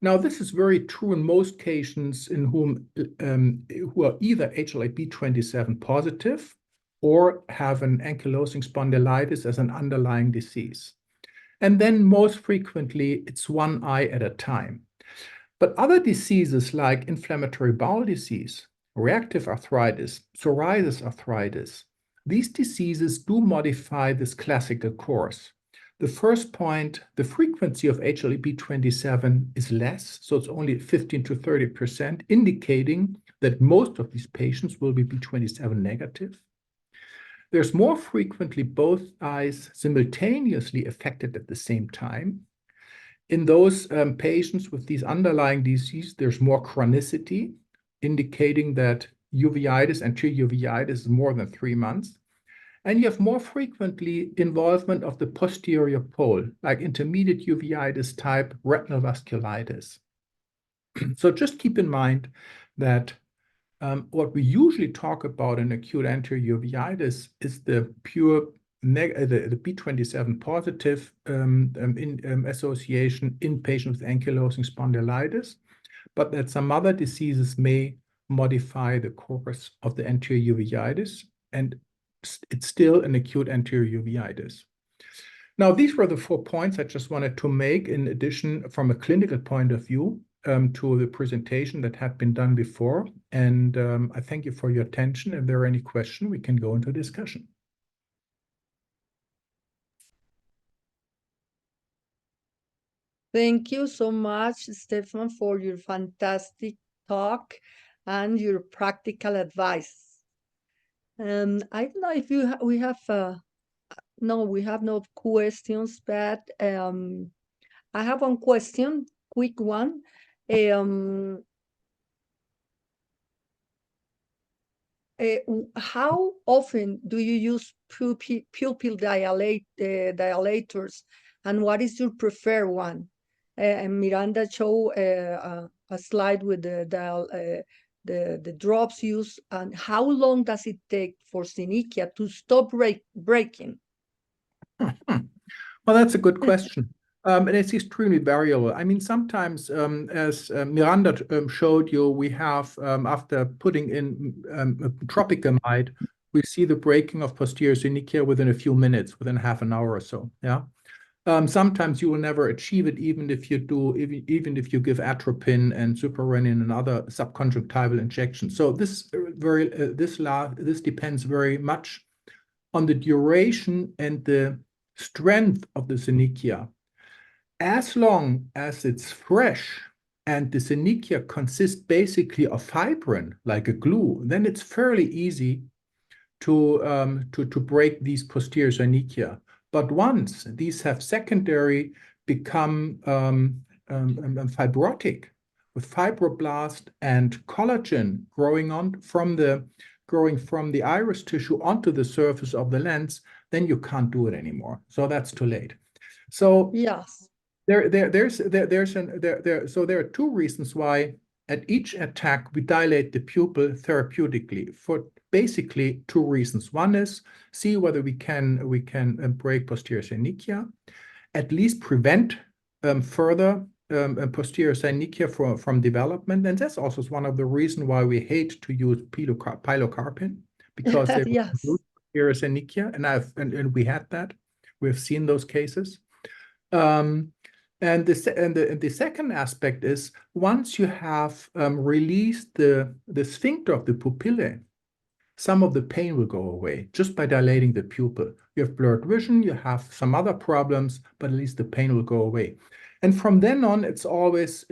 Now, this is very true in most cases in whom who are either HLA-B27 positive or have an ankylosing spondylitis as an underlying disease. And then most frequently, it's one eye at a time. But other diseases like inflammatory bowel disease, reactive arthritis, psoriasis arthritis, these diseases do modify this classical course. The first point, the frequency of HLA-B27 is less, so it's only 15 to 30%, indicating that most of these patients will be B27 negative. There's more frequently both eyes simultaneously affected at the same time. In those patients with these underlying disease, there's more chronicity, indicating that uveitis, anterior uveitis, is more than 3 months. And you have more frequently involvement of the posterior pole, like intermediate uveitis type retinal vasculitis. So just keep in mind that what we usually talk about in acute anterior uveitis is the pure the B27 positive association in patients with ankylosing spondylitis, but that some other diseases may modify the course of the anterior uveitis, and it's still an acute anterior uveitis. Now, these were the 4 points I just wanted to make in addition from a clinical point of view to the presentation that had been done before. And I thank you for your attention. If there are any questions, we can go into discussion. Thank you so much, Stefan, for your fantastic talk and your practical advice. I don't know if we have no, we have no questions, but I have one question, quick one. How often do you use pupil dilators, and what is your preferred one? And Miranda showed a slide with the drops used, and how long does it take for synesthesia to stop breaking? Well, that's a good question. And it's extremely variable. I mean, sometimes, as Miranda showed you, we have, after putting in tropicamide, we see the breaking of posterior synesthesia within a few minutes, within half an hour or so. Yeah. Sometimes you will never achieve it, even if you give atropine and suprarenin and other subconjunctival injections. So this depends very much on the duration and the strength of the synesthesia. As long as it's fresh and the synesthesia consists basically of fibrin, like a glue, then it's fairly easy to break these posterior synesthesia. But once these have secondary become fibrotic, with fibroblast and collagen growing from the iris tissue onto the surface of the lens, then you can't do it anymore. So that's too late. So yes, there are 2 reasons why at each attack we dilate the pupil therapeutically, for basically 2 reasons. One is see whether we can break posterior synesthesia, at least prevent further posterior synechiae from development, and that's also one of the reasons why we hate to use pilocarpine, because they Yes. posterior synechiae, and we had that. We've seen those cases. And the second aspect is, once you have released the sphincter of the pupillae, some of the pain will go away just by dilating the pupil. You have blurred vision, you have some other problems, but at least the pain will go away. And from then on, it's always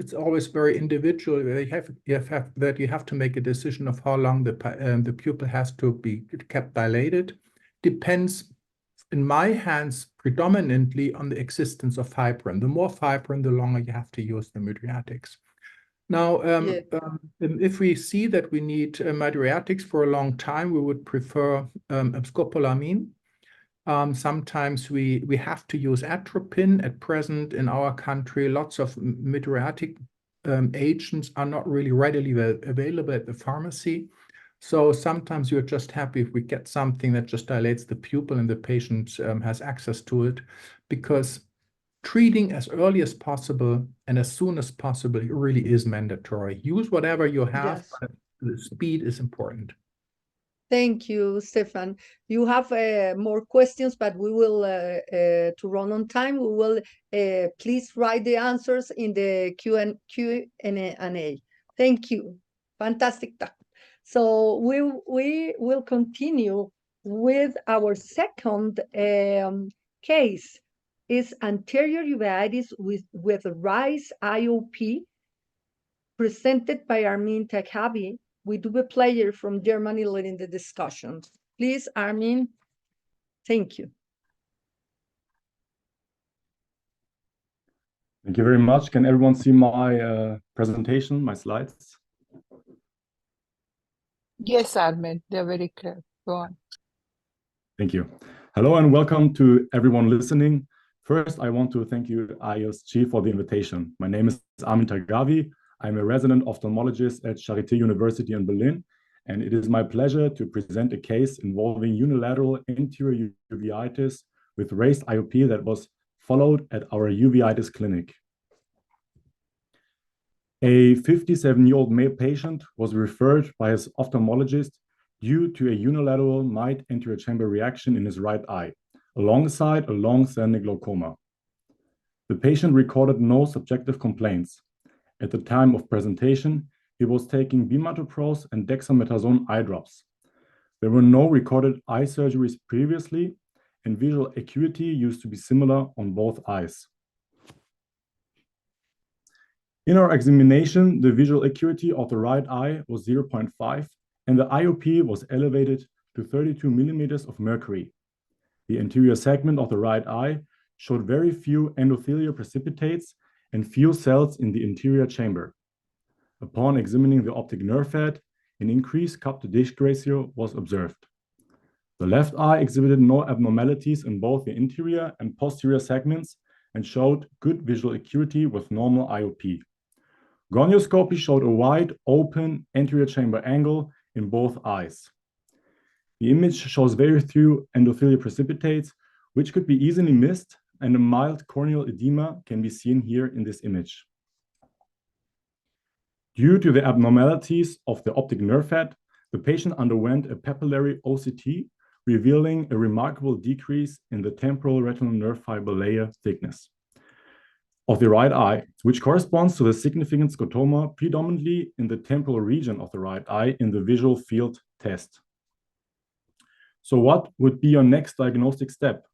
very individual. You have to make a decision of how long the pupil has to be kept dilated. Depends, in my hands, predominantly on the existence of fibrin. The more fibrin, the longer you have to use the mydriatics. Now, if we see that we need mydriatics for a long time, we would prefer scopolamine. Sometimes we have to use atropine. At present, in our country, lots of mydriatic agents are not really readily available at the pharmacy. So sometimes you're just happy if we get something that just dilates the pupil and the patient has access to it, because treating as early as possible and as soon as possible really is mandatory. Use whatever you have, Yes. but the speed is important. Thank you, Stefan. You have more questions, but we will, to run on time, we will please write the answers in the Q&A. Thank you. Fantastic talk. So we will continue with our second case. Is anterior uveitis with rise IOP, presented by Armin Takhavi, with Uwe Player from Germany leading the discussion. Please, Armin. Thank you. Thank you very much. Can everyone see my presentation, my slides? Yes, Armin, they're very clear. Go on. Thank you. Hello and welcome to everyone listening. First, I want to thank you, IUSG, for the invitation. My name is Armin Tagavi. I'm a resident ophthalmologist at Charité University in Berlin, and it is my pleasure to present a case involving unilateral anterior uveitis with raised IOP that was followed at our uveitis clinic. A 57-year-old male patient was referred by his ophthalmologist due to a unilateral mild anterior chamber reaction in his right eye, alongside a long-standing glaucoma. The patient recorded no subjective complaints. At the time of presentation, he was taking bimatopros and dexamethasone eye drops. There were no recorded eye surgeries previously, and visual acuity used to be similar on both eyes. In our examination, the visual acuity of the right eye was 0.5, and the IOP was elevated to 32 millimeters of mercury. The anterior segment of the right eye showed very few endothelial precipitates and few cells in the anterior chamber. Upon examining the optic nerve head, an increased cup-to-disc ratio was observed. The left eye exhibited no abnormalities in both the anterior and posterior segments and showed good visual acuity with normal IOP. Gonioscopy showed a wide, open anterior chamber angle in both eyes. The image shows very few endothelial precipitates, which could be easily missed, and a mild corneal edema can be seen here in this image. Due to the abnormalities of the optic nerve head, the patient underwent a papillary OCT, revealing a remarkable decrease in the temporal retinal nerve fiber layer thickness of the right eye, which corresponds to the significant scotoma predominantly in the temporal region of the right eye in the visual field test. So what would be your next diagnostic step?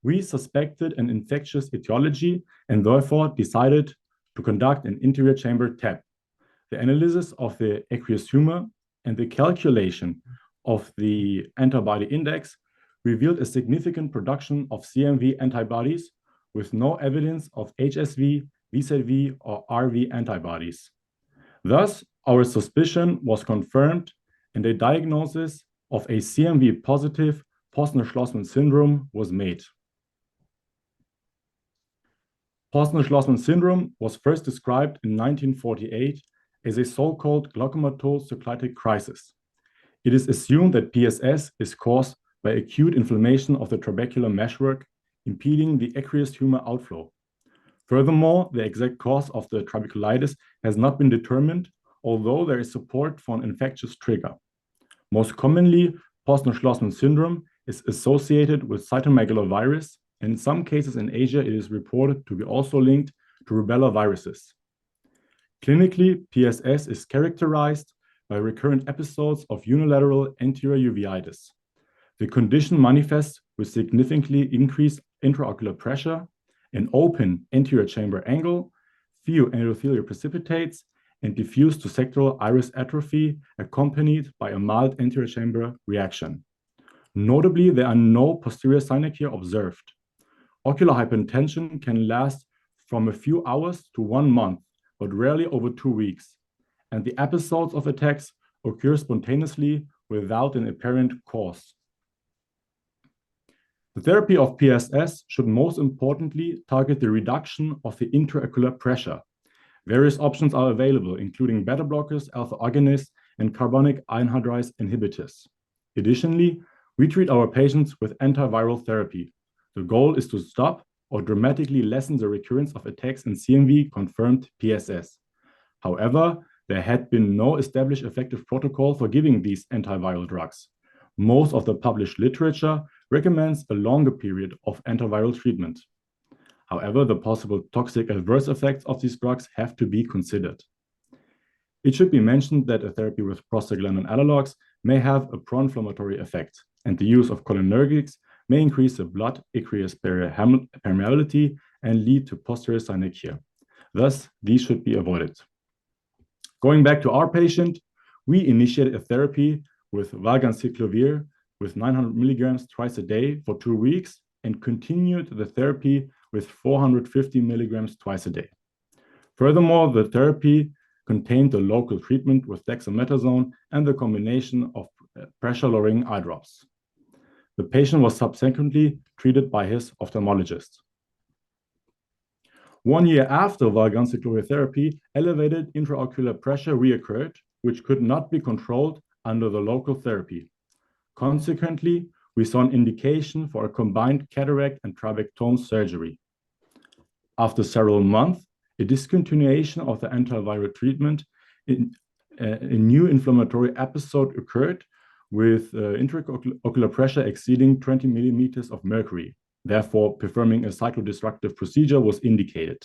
We suspected an infectious etiology and therefore decided to conduct an anterior chamber TAP. The analysis of the aqueous humor and the calculation of the antibody index revealed a significant production of CMV antibodies with no evidence of HSV, VZV, or RV antibodies. Thus, our suspicion was confirmed and a diagnosis of a CMV positive Posner-Schlossman syndrome was made. Posner-Schlossman syndrome was first described in 1948 as a so-called glaucomatous-cyclitic crisis. It is assumed that PSS is caused by acute inflammation of the trabecular meshwork, impeding the aqueous humor outflow. Furthermore, the exact cause of the trabeculitis has not been determined, although there is support for an infectious trigger. Most commonly, Posner-Schlossman syndrome is associated with cytomegalovirus, and in some cases in Asia, it is reported to be also linked to rubella viruses. Clinically, PSS is characterized by recurrent episodes of unilateral anterior uveitis. The condition manifests with significantly increased intraocular pressure, an open anterior chamber angle, few endothelial precipitates, and diffuse to sectoral iris atrophy accompanied by a mild anterior chamber reaction. Notably, there are no posterior synechia observed. Ocular hypertension can last from a few hours to 1 month, but rarely over 2 weeks, and the episodes of attacks occur spontaneously without an apparent cause. The therapy of PSS should most importantly target the reduction of the intraocular pressure. Various options are available, including beta blockers, alpha agonists, and carbonic anhydrase inhibitors. Additionally, we treat our patients with antiviral therapy. The goal is to stop or dramatically lessen the recurrence of attacks in CMV-confirmed PSS. However, there had been no established effective protocol for giving these antiviral drugs. Most of the published literature recommends a longer period of antiviral treatment. However, the possible toxic adverse effects of these drugs have to be considered. It should be mentioned that a therapy with prostaglandin analogs may have a pro-inflammatory effect, and the use of cholinergics may increase the blood aqueous barrier permeability and lead to posterior synechia. Thus, these should be avoided. Going back to our patient, we initiated a therapy with valganciclovir with 900 milligrams twice a day for 2 weeks and continued the therapy with 450 milligrams twice a day. Furthermore, the therapy contained the local treatment with dexamethasone and the combination of pressure-lowering eye drops. The patient was subsequently treated by his ophthalmologist. 1 year after valganciclovir therapy, elevated intraocular pressure reoccurred, which could not be controlled under the local therapy. Consequently, we saw an indication for a combined cataract and trabectome surgery. After several months, a discontinuation of the antiviral treatment, a new inflammatory episode occurred with intraocular pressure exceeding 20 millimeters of mercury. Therefore, performing a cyclodestructive procedure was indicated.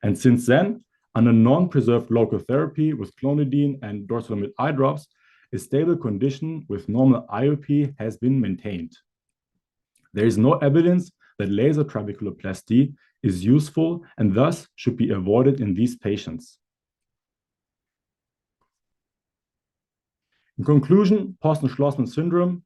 And since then, under non-preserved local therapy with clonidine and dorsal eye drops, a stable condition with normal IOP has been maintained. There is no evidence that laser trabeculoplasty is useful and thus should be avoided in these patients. In conclusion, Posner-Schlossman syndrome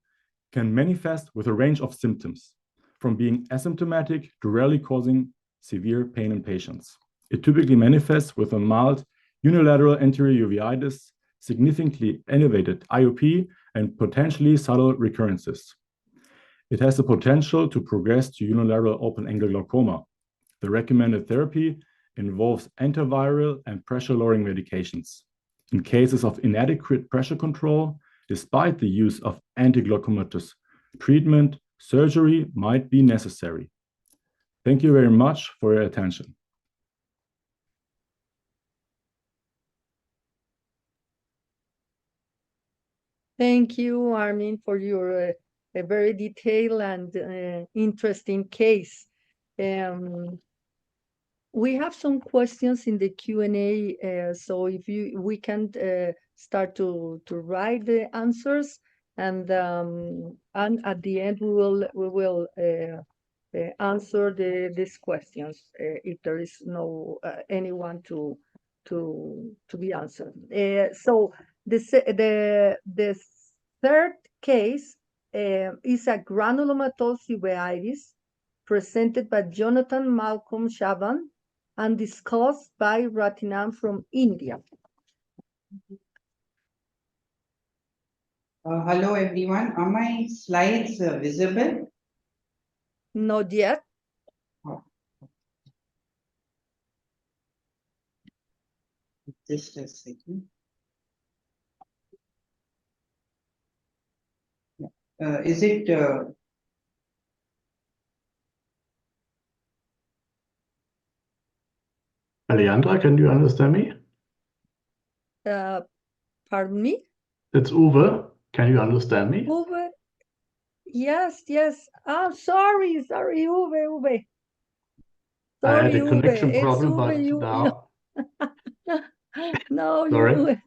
can manifest with a range of symptoms, from being asymptomatic to rarely causing severe pain in patients. It typically manifests with a mild unilateral anterior uveitis, significantly elevated IOP, and potentially subtle recurrences. It has the potential to progress to unilateral open-angle glaucoma. The recommended therapy involves antiviral and pressure-lowering medications. In cases of inadequate pressure control, despite the use of anti-glaucomatous treatment, surgery might be necessary. Thank you very much for your attention. Thank you, Armin, for your a very detailed and interesting case. We have some questions in the Q&A, so if we can start to write the answers, and at the end we will answer these questions if there is no anyone to be answered. So the third case is a granulomatous uveitis presented by Jonathan Malcolm Shaban and discussed by Ratinam from India. Hello everyone. Are my slides visible? Not yet. Oh. Just a second. Is it Alejandra, can you understand me? Pardon me? It's Uwe. Can you understand me? Uwe? Yes, yes. Oh, sorry, Uwe. I had Sorry, a connection Uwe. It's problem, but Uwe, you now, no, sorry.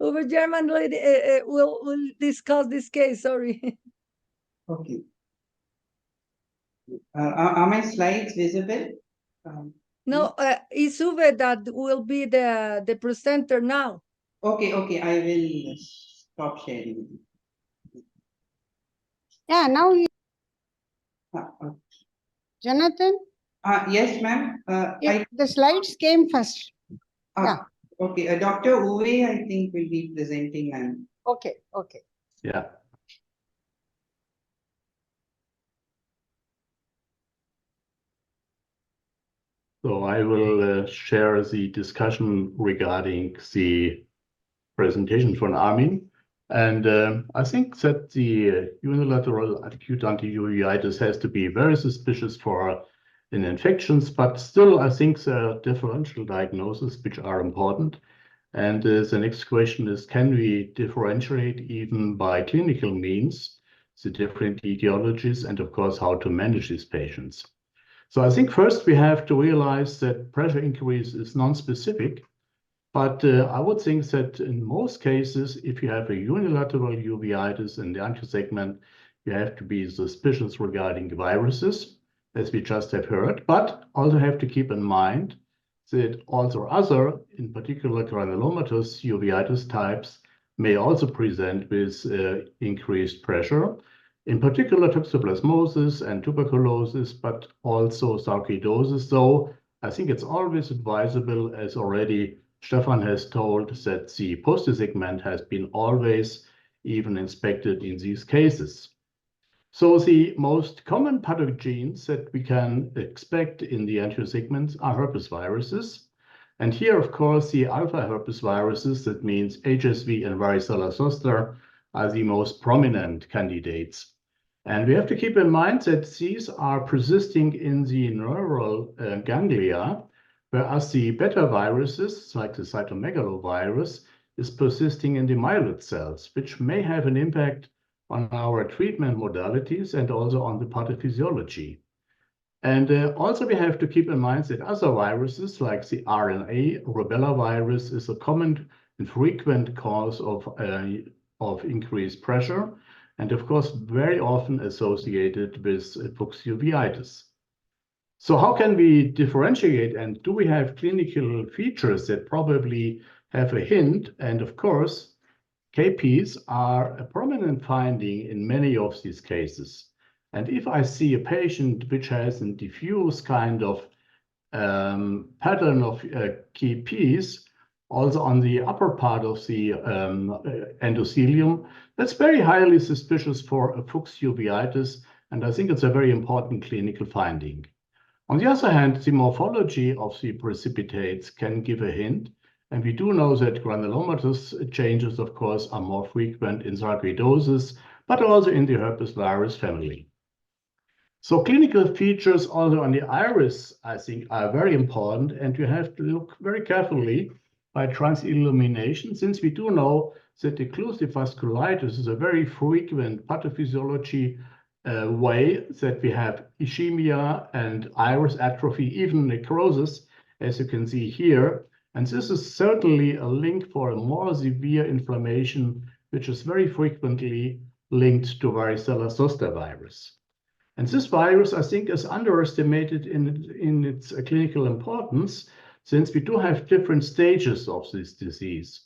Uwe German lady, we'll discuss this case, sorry. Okay. Are my slides visible? No, it's Uwe that will be the presenter now. Okay, I will stop sharing. Yeah, now you, Uh, Jonathan, yes, ma'am. the slides came first. Yeah. Okay, Dr. Uwe, I think, will be presenting, ma'am. Okay. Yeah. So I will share the discussion regarding the presentation from Armin. And I think that the unilateral acute anti-uveitis has to be very suspicious for in infections, but still I think there are differential diagnoses which are important. And the next question is, can we differentiate even by clinical means the different etiologies and of course how to manage these patients? So I think first we have to realize that pressure increase is non-specific, but I would think that in most cases, if you have a unilateral uveitis in the anterior segment, you have to be suspicious regarding viruses, as we just have heard, but also have to keep in mind that also other, in particular granulomatous uveitis types, may also present with increased pressure, in particular toxoplasmosis and tuberculosis, but also sarcoidosis. So I think it's always advisable, as already Stefan has told, that the posterior segment has been always even inspected in these cases. So the most common pathogens that we can expect in the anterior segments are herpes viruses. And here, of course, the alpha herpes viruses, that means HSV and varicella zoster, are the most prominent candidates. And we have to keep in mind that these are persisting in the neural ganglia, whereas the beta viruses, like the cytomegalovirus, is persisting in the myeloid cells, which may have an impact on our treatment modalities and also on the pathophysiology. And also we have to keep in mind that other viruses, like the RNA rubella virus, is a common and frequent cause of increased pressure, and of course very often associated with fuchs uveitis. So how can we differentiate, and do we have clinical features that probably have a hint? And of course, KPs are a prominent finding in many of these cases. And if I see a patient which has a diffuse kind of pattern of KPs, also on the upper part of the endothelium, that's very highly suspicious for a fuchs uveitis, and I think it's a very important clinical finding. On the other hand, the morphology of the precipitates can give a hint, and we do know that granulomatous changes, of course, are more frequent in sarcoidosis, but also in the herpes virus family. So clinical features also on the iris, I think, are very important, and you have to look very carefully by transillumination, since we do know that occlusive vasculitis is a very frequent pathophysiology way that we have ischemia and iris atrophy, even necrosis, as you can see here. And this is certainly a link for a more severe inflammation, which is very frequently linked to varicella zoster virus. And this virus, I think, is underestimated in its clinical importance, since we do have different stages of this disease.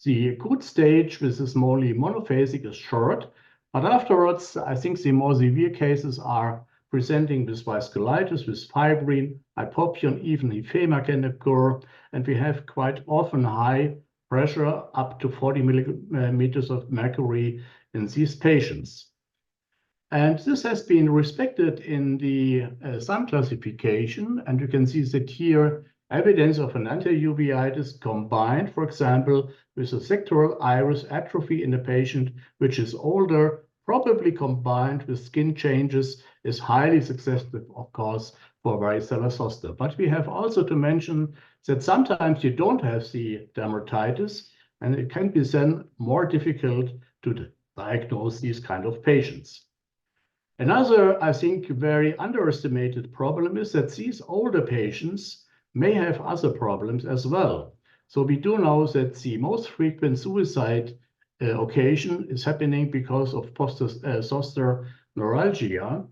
The acute stage, which is mostly monophasic, is short, but afterwards, I think the more severe cases are presenting with vasculitis, with fibrin, hypopyon, even edema can occur, and we have quite often high pressure, up to 40 millimeters of mercury in these patients. And this has been respected in the SAM classification, and you can see that here evidence of an anti-uveitis combined, for example, with a sectoral iris atrophy in a patient which is older, probably combined with skin changes, is highly suggestive, of course, for varicella zoster. But we have also to mention that sometimes you don't have the dermatitis, and it can be then more difficult to diagnose these kind of patients. Another, I think, very underestimated problem is that these older patients may have other problems as well. So we do know that the most frequent suicide occasion is happening because of zoster neuralgia.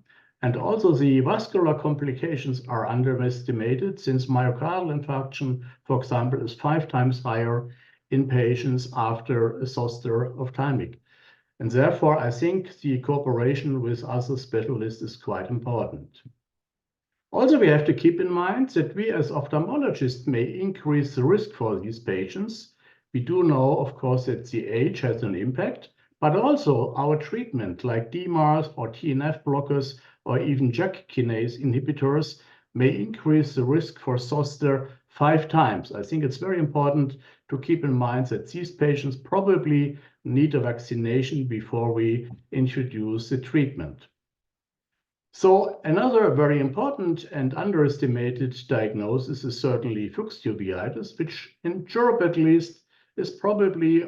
And also the vascular complications are underestimated, since myocardial infarction, for example, is 5 times higher in patients after a zoster ophthalmic. And therefore, I think the cooperation with other specialists is quite important. Also, we have to keep in mind that we as ophthalmologists may increase the risk for these patients. We do know, of course, that the age has an impact, but also our treatment like DMARS or TNF blockers or even JAK kinase inhibitors may increase the risk for zoster 5 times. I think it's very important to keep in mind that these patients probably need a vaccination before we introduce the treatment. So another very important and underestimated diagnosis is certainly Fuchs uveitis, which in Europe at least is probably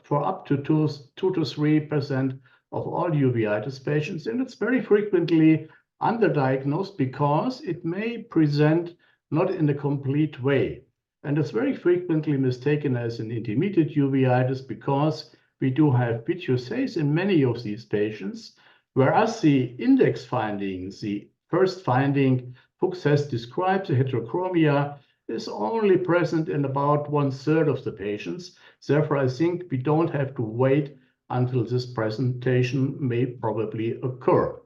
for up to 2 to 3% of all uveitis patients. And it's very frequently underdiagnosed because it may present not in a complete way. And it's very frequently mistaken as an intermediate uveitis because we do have vitreousase in many of these patients, whereas the index findings, the first finding Fuchs has described, the heterochromia, is only present in about 1/3 of the patients. Therefore, I think we don't have to wait until this presentation may probably occur.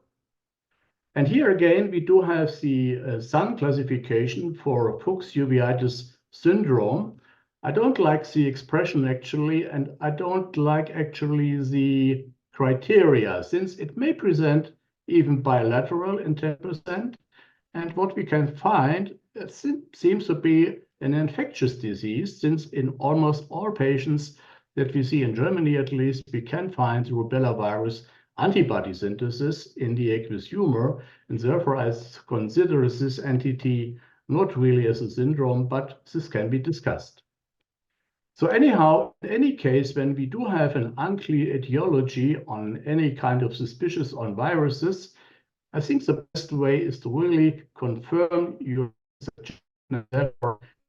And here again, we do have the Sun classification for Fuchs uveitis syndrome. I don't like the expression actually, and I don't like actually the criteria, since it may present even bilateral in 10%. And what we can find, it seems to be an infectious disease, since in almost all patients that we see in Germany, at least, we can find the rubella virus antibody synthesis in the aqueous humor. And therefore, I consider this entity not really as a syndrome, but this can be discussed. So anyhow, in any case, when we do have an unclear etiology on any kind of suspicious on viruses, I think the best way is to really confirm your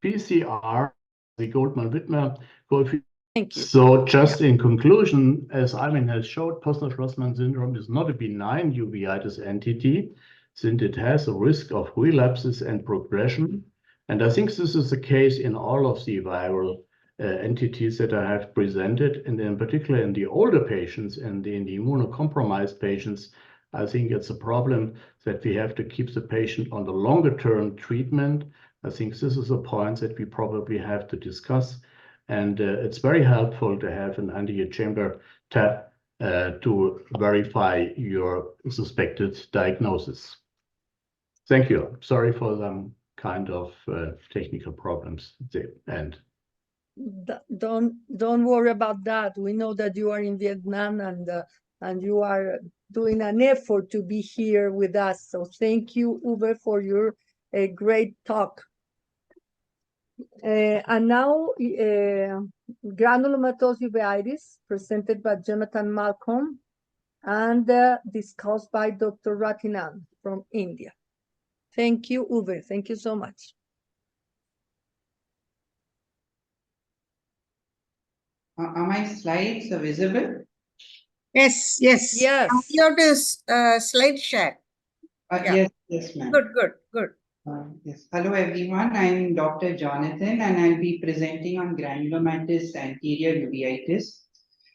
PCR, the Goldman-Whitmer coefficient. Thank you. So just in conclusion, as Armin has showed, Posner-Schlossman syndrome is not a benign uveitis entity, since it has a risk of relapses and progression. And I think this is the case in all of the viral entities that I have presented, and in particular in the older patients and in the immunocompromised patients. I think it's a problem that we have to keep the patient on the longer term treatment. I think this is a point that we probably have to discuss. And it's very helpful to have an anterior chamber tab to verify your suspected diagnosis. Thank you. Sorry for some kind of technical problems at the end. Don't worry about that. We know that you are in Vietnam and you are doing an effort to be here with us. So thank you, Uwe, for your great talk. And now granulomatous uveitis, presented by Jonathan Malcolm and discussed by Dr. Ratinan from India. Thank you, Uwe. Thank you so much. Are my slides visible? Yes, yes. Yes. You have to slide share. Yeah. Yes, ma'am. Good. Yes. Hello, everyone. I'm Dr. Jonathan, and I'll be presenting on granulomatous anterior uveitis.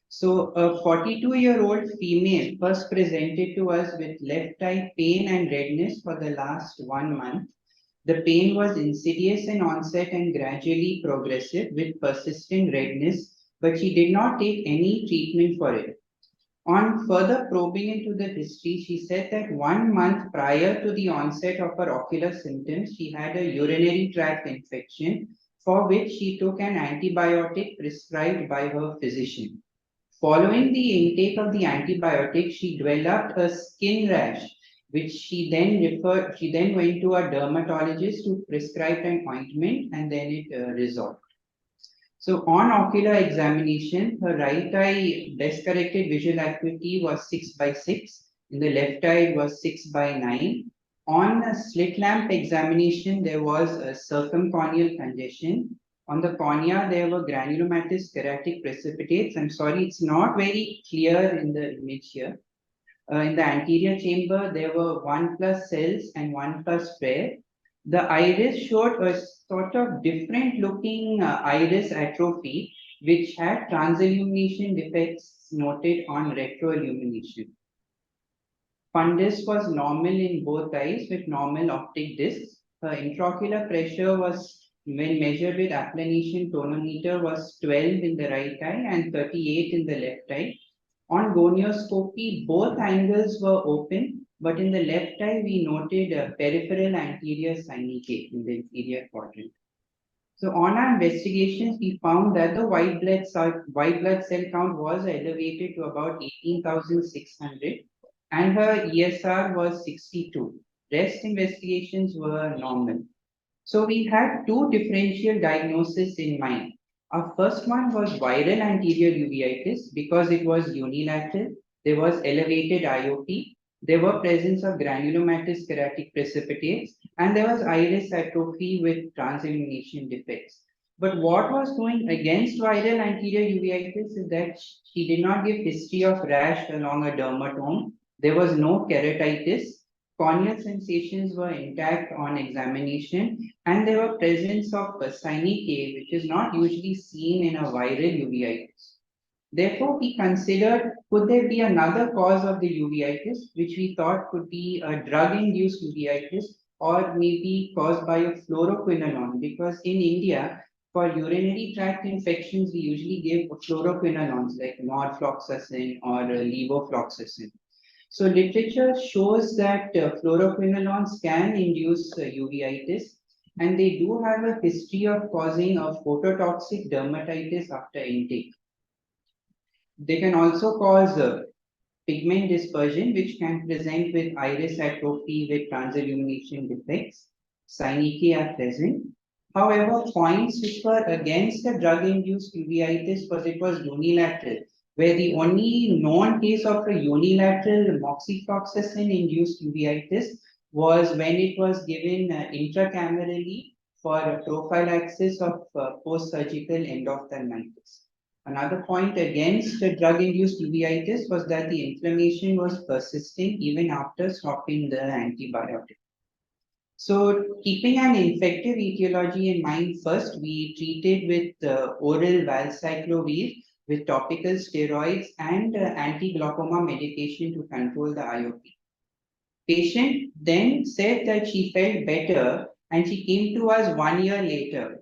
So, a 42-year-old female first presented to us with left eye pain and redness for the last 1 month. The pain was insidious in onset and gradually progressive with persistent redness, but she did not take any treatment for it. On further probing into the history, she said that 1 month prior to the onset of her ocular symptoms, she had a urinary tract infection for which she took an antibiotic prescribed by her physician. Following the intake of the antibiotic, she developed a skin rash which she then went to a dermatologist who prescribed an ointment, and then it resolved. So on ocular examination, her right eye best corrected visual acuity was 6/6. In the left eye, it was 6/9. On a slit lamp examination, there was a circumcorneal congestion. On the cornea, there were granulomatous keratic precipitates. I'm sorry, it's not very clear in the image here. In the anterior chamber, there were 1+ cells and 1+ flare. The iris showed a sort of different looking iris atrophy, which had transillumination defects noted on retroillumination. Fundus was normal in both eyes with normal optic discs. Her intraocular pressure was, when measured with applanation tonometer, was 12 in the right eye and 38 in the left eye. On gonioscopy, both angles were open, but in the left eye, we noted a peripheral anterior synicate in the inferior quadrant. So on our investigations, we found that the white blood cell count was elevated to about 18,600, and her ESR was 62. Rest investigations were normal. So we had two differential diagnoses in mind. Our first one was viral anterior uveitis because it was unilateral. There was elevated IOP. There were presence of granulomatous keratic precipitates, and there was iris atrophy with transillumination defects. But what was going against viral anterior uveitis is that she did not give history of rash along a dermatome. There was no keratitis. Corneal sensations were intact on examination, and there were presence of synicate, which is not usually seen in a viral uveitis. Therefore, we considered, could there be another cause of the uveitis, which we thought could be a drug-induced uveitis or maybe caused by a fluoroquinolone, because in India, for urinary tract infections, we usually give fluoroquinolones like norfloxacin or levofloxacin. So literature shows that fluoroquinolones can induce uveitis, and they do have a history of causing a phototoxic dermatitis after intake. They can also cause pigment dispersion, which can present with iris atrophy with transillumination defects. Synicate are present. However, points which were against the drug-induced uveitis was it was unilateral, where the only known case of a unilateral moxifloxacin-induced uveitis was when it was given intracamerally for prophylaxis of post-surgical endophthalmitis. Another point against the drug-induced uveitis was that the inflammation was persisting even after stopping the antibiotic. So, keeping an infective etiology in mind first, we treated with oral valcyclovir with topical steroids and anti-glaucoma medication to control the IOP. Patient then said that she felt better and she came to us 1 year later.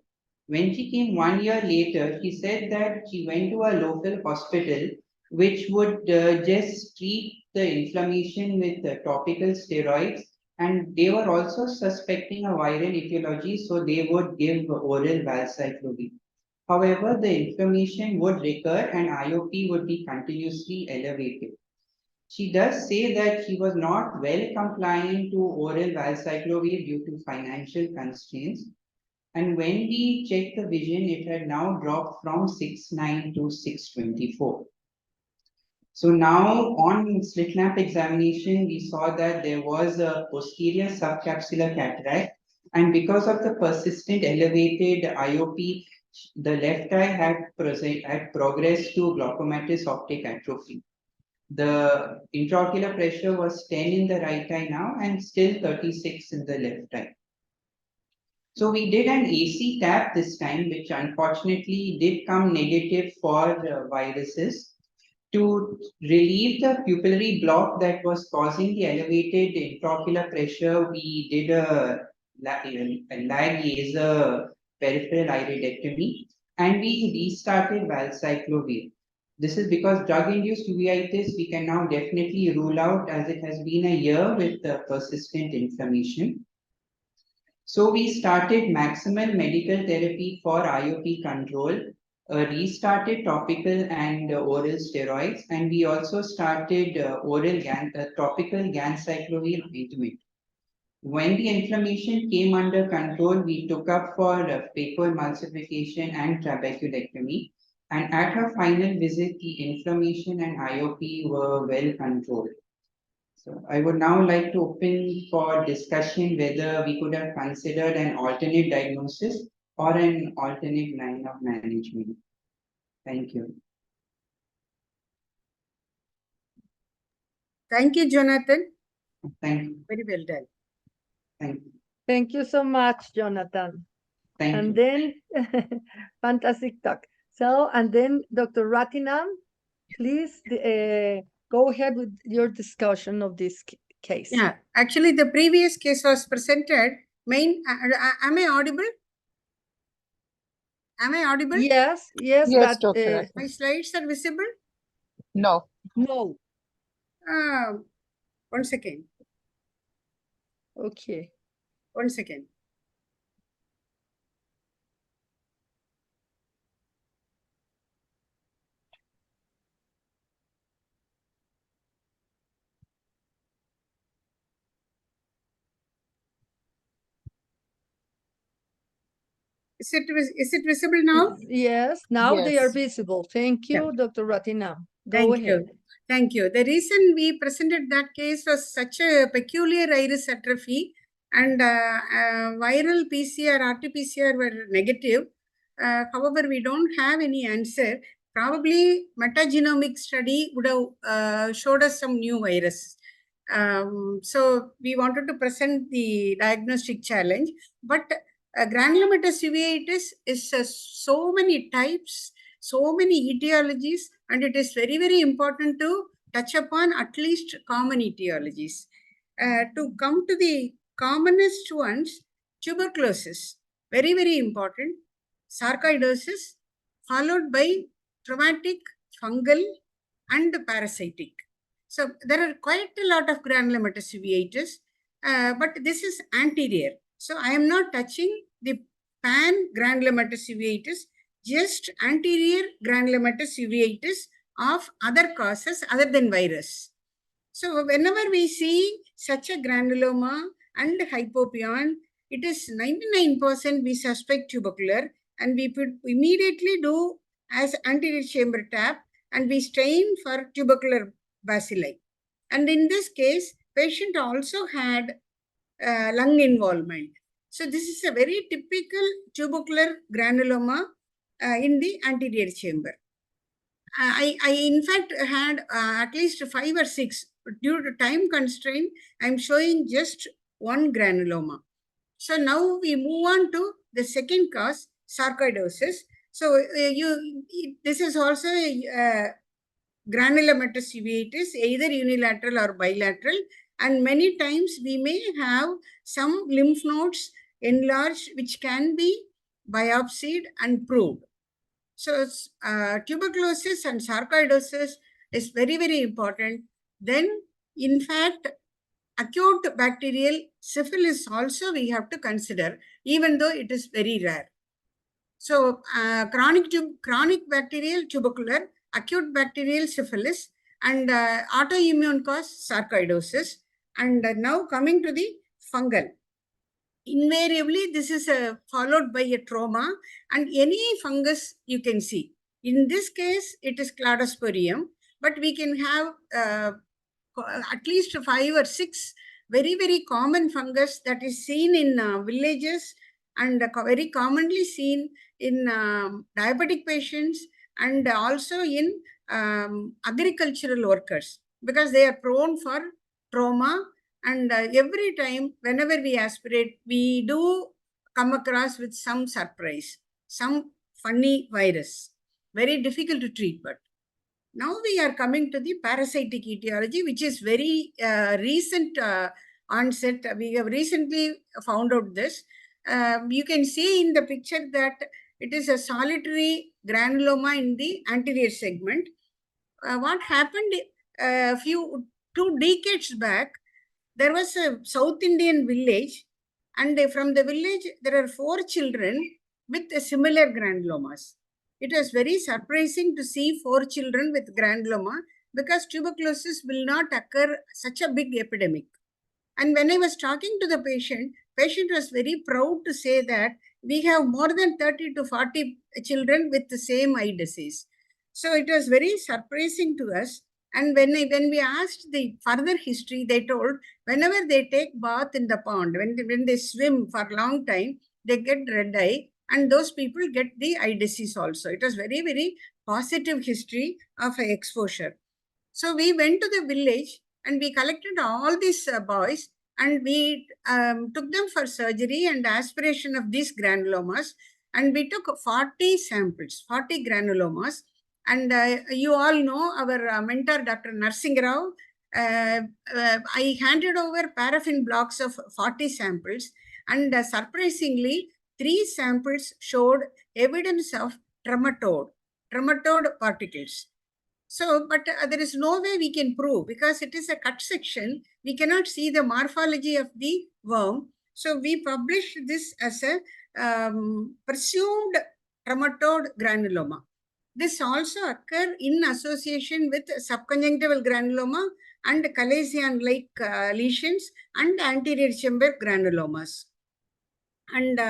When she came 1 year later, she said that she went to a local hospital which would just treat the inflammation with topical steroids, and they were also suspecting a viral etiology, so they would give oral valcyclovir. However, the inflammation would recur and IOP would be continuously elevated. She does say that she was not well compliant to oral valcyclovir due to financial constraints. And when we checked the vision, it had now dropped from 6/9 to 6/24. So now on slit lamp examination, we saw that there was a posterior subcapsular cataract. And because of the persistent elevated IOP, the left eye had progressed to glaucomatous optic atrophy. The intraocular pressure was 10 in the right eye now and still 36 in the left eye. So we did an AC tap this time, which unfortunately did come negative for viruses. To relieve the pupillary block that was causing the elevated intraocular pressure, we did a lag laser peripheral iridectomy, and we restarted valcyclovir. This is because drug-induced uveitis we can now definitely rule out, as it has been a year with persistent inflammation. So we started maximal medical therapy for IOP control. restarted topical and oral steroids, and we also started topical ganciclovir ointment. When the inflammation came under control, we took up for phacoemulsification and trabeculectomy. And at her final visit, the inflammation and IOP were well controlled. So I would now like to open for discussion whether we could have considered an alternate diagnosis or an alternate line of management. Thank you. Thank you, Jonathan. Thank you. Very well done. Thank you. Thank you so much, Jonathan. Thank And you. then, fantastic talk. So, and then Dr. Ratinam, please go ahead with your discussion of this case. Yeah, actually, the previous case was presented. Am I audible? Am I audible? Yes, yes, Yes, but Dr. My slides are visible? No. no. One second. Okay. One second. Is it visible now? Yes, now they are Yes. visible. Thank you, Dr. Ratinam. Go Thank ahead. you. Thank you. The reason we presented that case was such a peculiar iris atrophy, and viral PCR, RT-PCR were negative. However, we don't have any answer. Probably metagenomic study would have showed us some new virus. So we wanted to present the diagnostic challenge, but granulomatous uveitis is so many types, so many etiologies, and it is very, very important to touch upon at least common etiologies. To come to the commonest ones, tuberculosis, very, very important, sarcoidosis, followed by traumatic, fungal, and parasitic. So there are quite a lot of granulomatous uveitis, but this is anterior. So I am not touching the pan-granulomatous uveitis, just anterior granulomatous uveitis of other causes other than virus. So whenever we see such a granuloma and hypopion, it is 99% we suspect tubercular, and we could immediately do as anterior chamber tap, and we stain for tubercular bacilli. And in this case, patient also had lung involvement. So this is a very typical tubercular granuloma in the anterior chamber. I in fact had at least 5 or 6. Due to time constraint, I'm showing just one granuloma. So now we move on to the second cause, sarcoidosis. So this is also a granulomatous uveitis, either unilateral or bilateral, and many times we may have some lymph nodes enlarged, which can be biopsied and proved. So tuberculosis and sarcoidosis is very, very important. Then, in fact, acute bacterial syphilis also we have to consider, even though it is very rare. So chronic bacterial tubercular, acute bacterial syphilis, and autoimmune cause sarcoidosis. And now coming to the fungal. Invariably, this is followed by a trauma, and any fungus you can see. In this case, it is cladosporium, but we can have at least 5 or 6 very, very common fungus that is seen in villages, and very commonly seen in diabetic patients, and also in agricultural workers, because they are prone for trauma. And every time, whenever we aspirate, we do come across with some surprise, some funny virus. Very difficult to treat, but now we are coming to the parasitic etiology, which is very recent onset. We have recently found out this. You can see in the picture that it is a solitary granuloma in the anterior segment. What happened a 2 decades back, there was a South Indian village, and from the village, there are 4 children with similar granulomas. it was very surprising to see 4 children with granuloma because tuberculosis will not occur such a big epidemic. And when I was talking to the patient was very proud to say that we have more than 30 to 40 children with the same eye disease. So it was very surprising to us. And when we asked the further history, they told whenever they take bath in the pond, when they swim for a long time, they get red eye, and those people get the eye disease also. It was very, very positive history of exposure. So we went to the village and we collected all these boys, and we took them for surgery and aspiration of these granulomas. And we took 40 samples, 40 granulomas. And you all know our mentor, Dr. Narsingh Rao. I handed over paraffin blocks of 40 samples. And surprisingly, 3 samples showed evidence of trematode particles. So, but there is no way we can prove because it is a cut section. We cannot see the morphology of the worm. So, we published this as a presumed trematode granuloma. This also occurs in association with subconjunctival granuloma and Calazian-like lesions and anterior chamber granulomas. And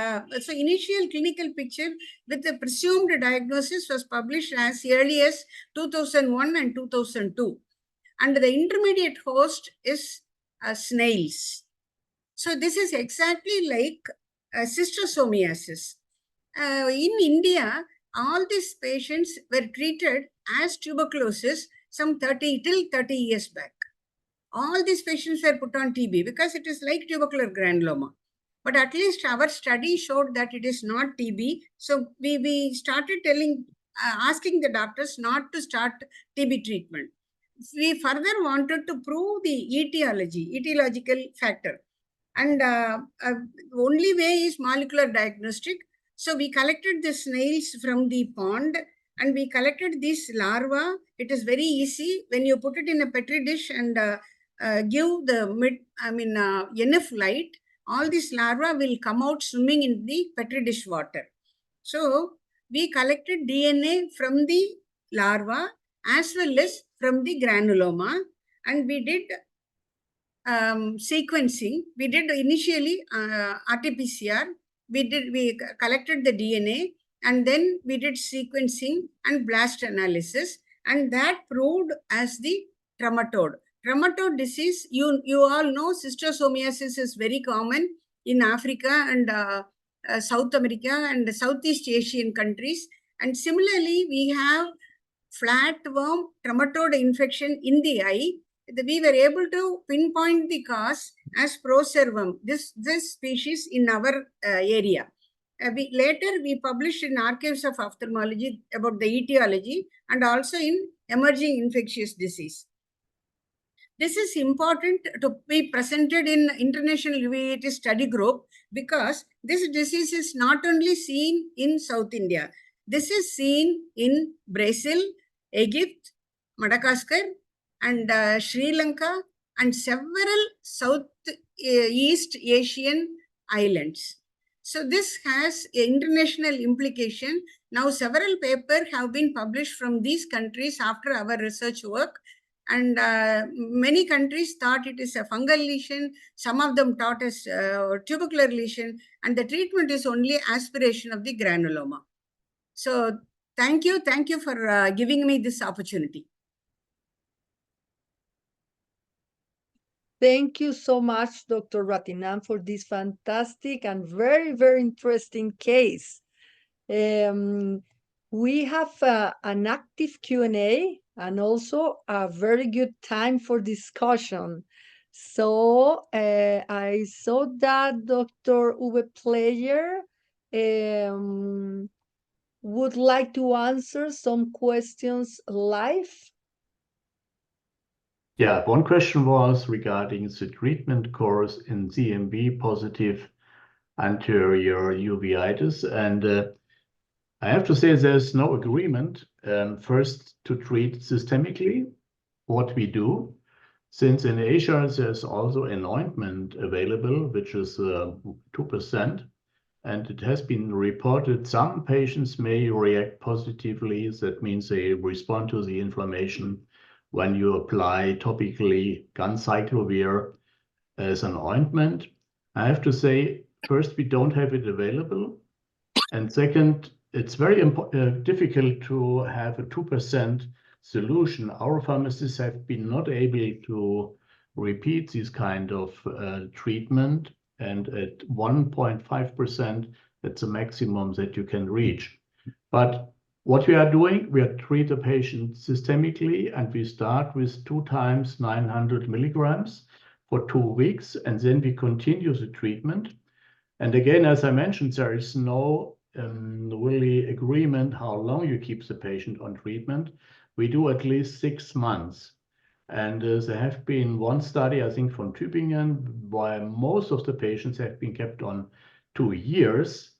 so initial clinical picture with the presumed diagnosis was published as early as 2001 and 2002. And the intermediate host is snails. So this is exactly like schistosomiasis. In India, all these patients were treated as tuberculosis some 30 years back. All these patients were put on TB because it is like tubercular granuloma. But at least our study showed that it is not TB. So we started asking the doctors not to start TB treatment. We further wanted to prove the etiological factor. And only way is molecular diagnostic. So we collected the snails from the pond and we collected these larvae. It is very easy when you put it in a petri dish and give enough light. All these larvae will come out swimming in the petri dish water. So we collected DNA from the larva as well as from the granuloma, and we did sequencing. We did initially RT-PCR. We collected the DNA and then we did sequencing and blast analysis, and that proved as the trematode. Trematode disease, you all know schistosomiasis is very common in Africa and South America and Southeast Asian countries. And similarly, we have flatworm trematode infection in the eye. We were able to pinpoint the cause as procervum, this species in our area. Later, we published in Archives of Ophthalmology about the etiology and also in emerging infectious disease. This is important to be presented in International Uveitis Study Group because this disease is not only seen in South India. This is seen in Brazil, Egypt, Madagascar, and Sri Lanka, and several Southeast Asian islands. So this has international implication. Now several papers have been published from these countries after our research work. And many countries thought it is a fungal lesion. Some of them thought as tubercular lesion. And the treatment is only aspiration of the granuloma. So thank you for giving me this opportunity. Thank you so much, Dr. Ratinan, for this fantastic and very, very interesting case. We have an active Q&A and also a very good time for discussion. So I saw that Dr. Uwe Player would like to answer some questions live. Yeah, one question was regarding the treatment course in CMV positive anterior uveitis, and I have to say there's no agreement first to treat systemically what we do, since in Asia there's also an ointment available which is 2%, And it has been reported some patients may react positively. That means they respond to the inflammation when you apply topically ganciclovir as an ointment. I have to say, first, we don't have it available. And second, it's very difficult to have a 2% solution. Our pharmacists have been not able to repeat this kind of treatment. And at 1.5%, that's the maximum that you can reach. But what we are doing, we are treat the patient systemically, and we start with 2 times 900 milligrams for 2 weeks, and then we continue the treatment. And again, as I mentioned, there is no really agreement how long you keep the patient on treatment. We do at least 6 months. And there have been one study, I think, from Tübingen, where most of the patients have been kept on 2 years,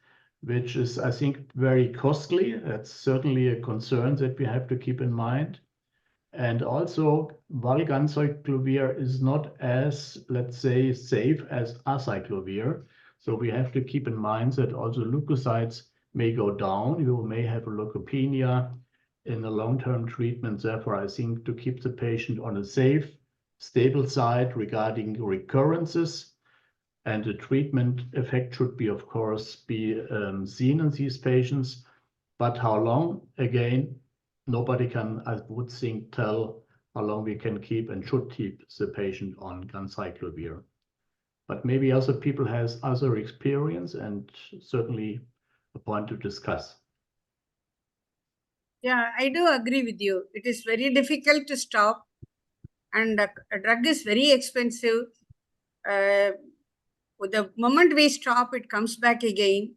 which is, I think, very costly. That's certainly a concern that we have to keep in mind. And also, valganciclovir is not as, let's say, safe as acyclovir. So we have to keep in mind that also leukocytes may go down. You may have a leukopenia in a long-term treatment. Therefore, I think to keep the patient on a safe, stable side regarding recurrences, and the treatment effect should be, of course, be seen in these patients. But how long, again, nobody can, I would think, tell how long we can keep and should keep the patient on ganciclovir. But maybe other people has other experience, and certainly a point to discuss. Yeah, I do agree with you. It is very difficult to stop, and a drug is very expensive. The moment we stop, it comes back again.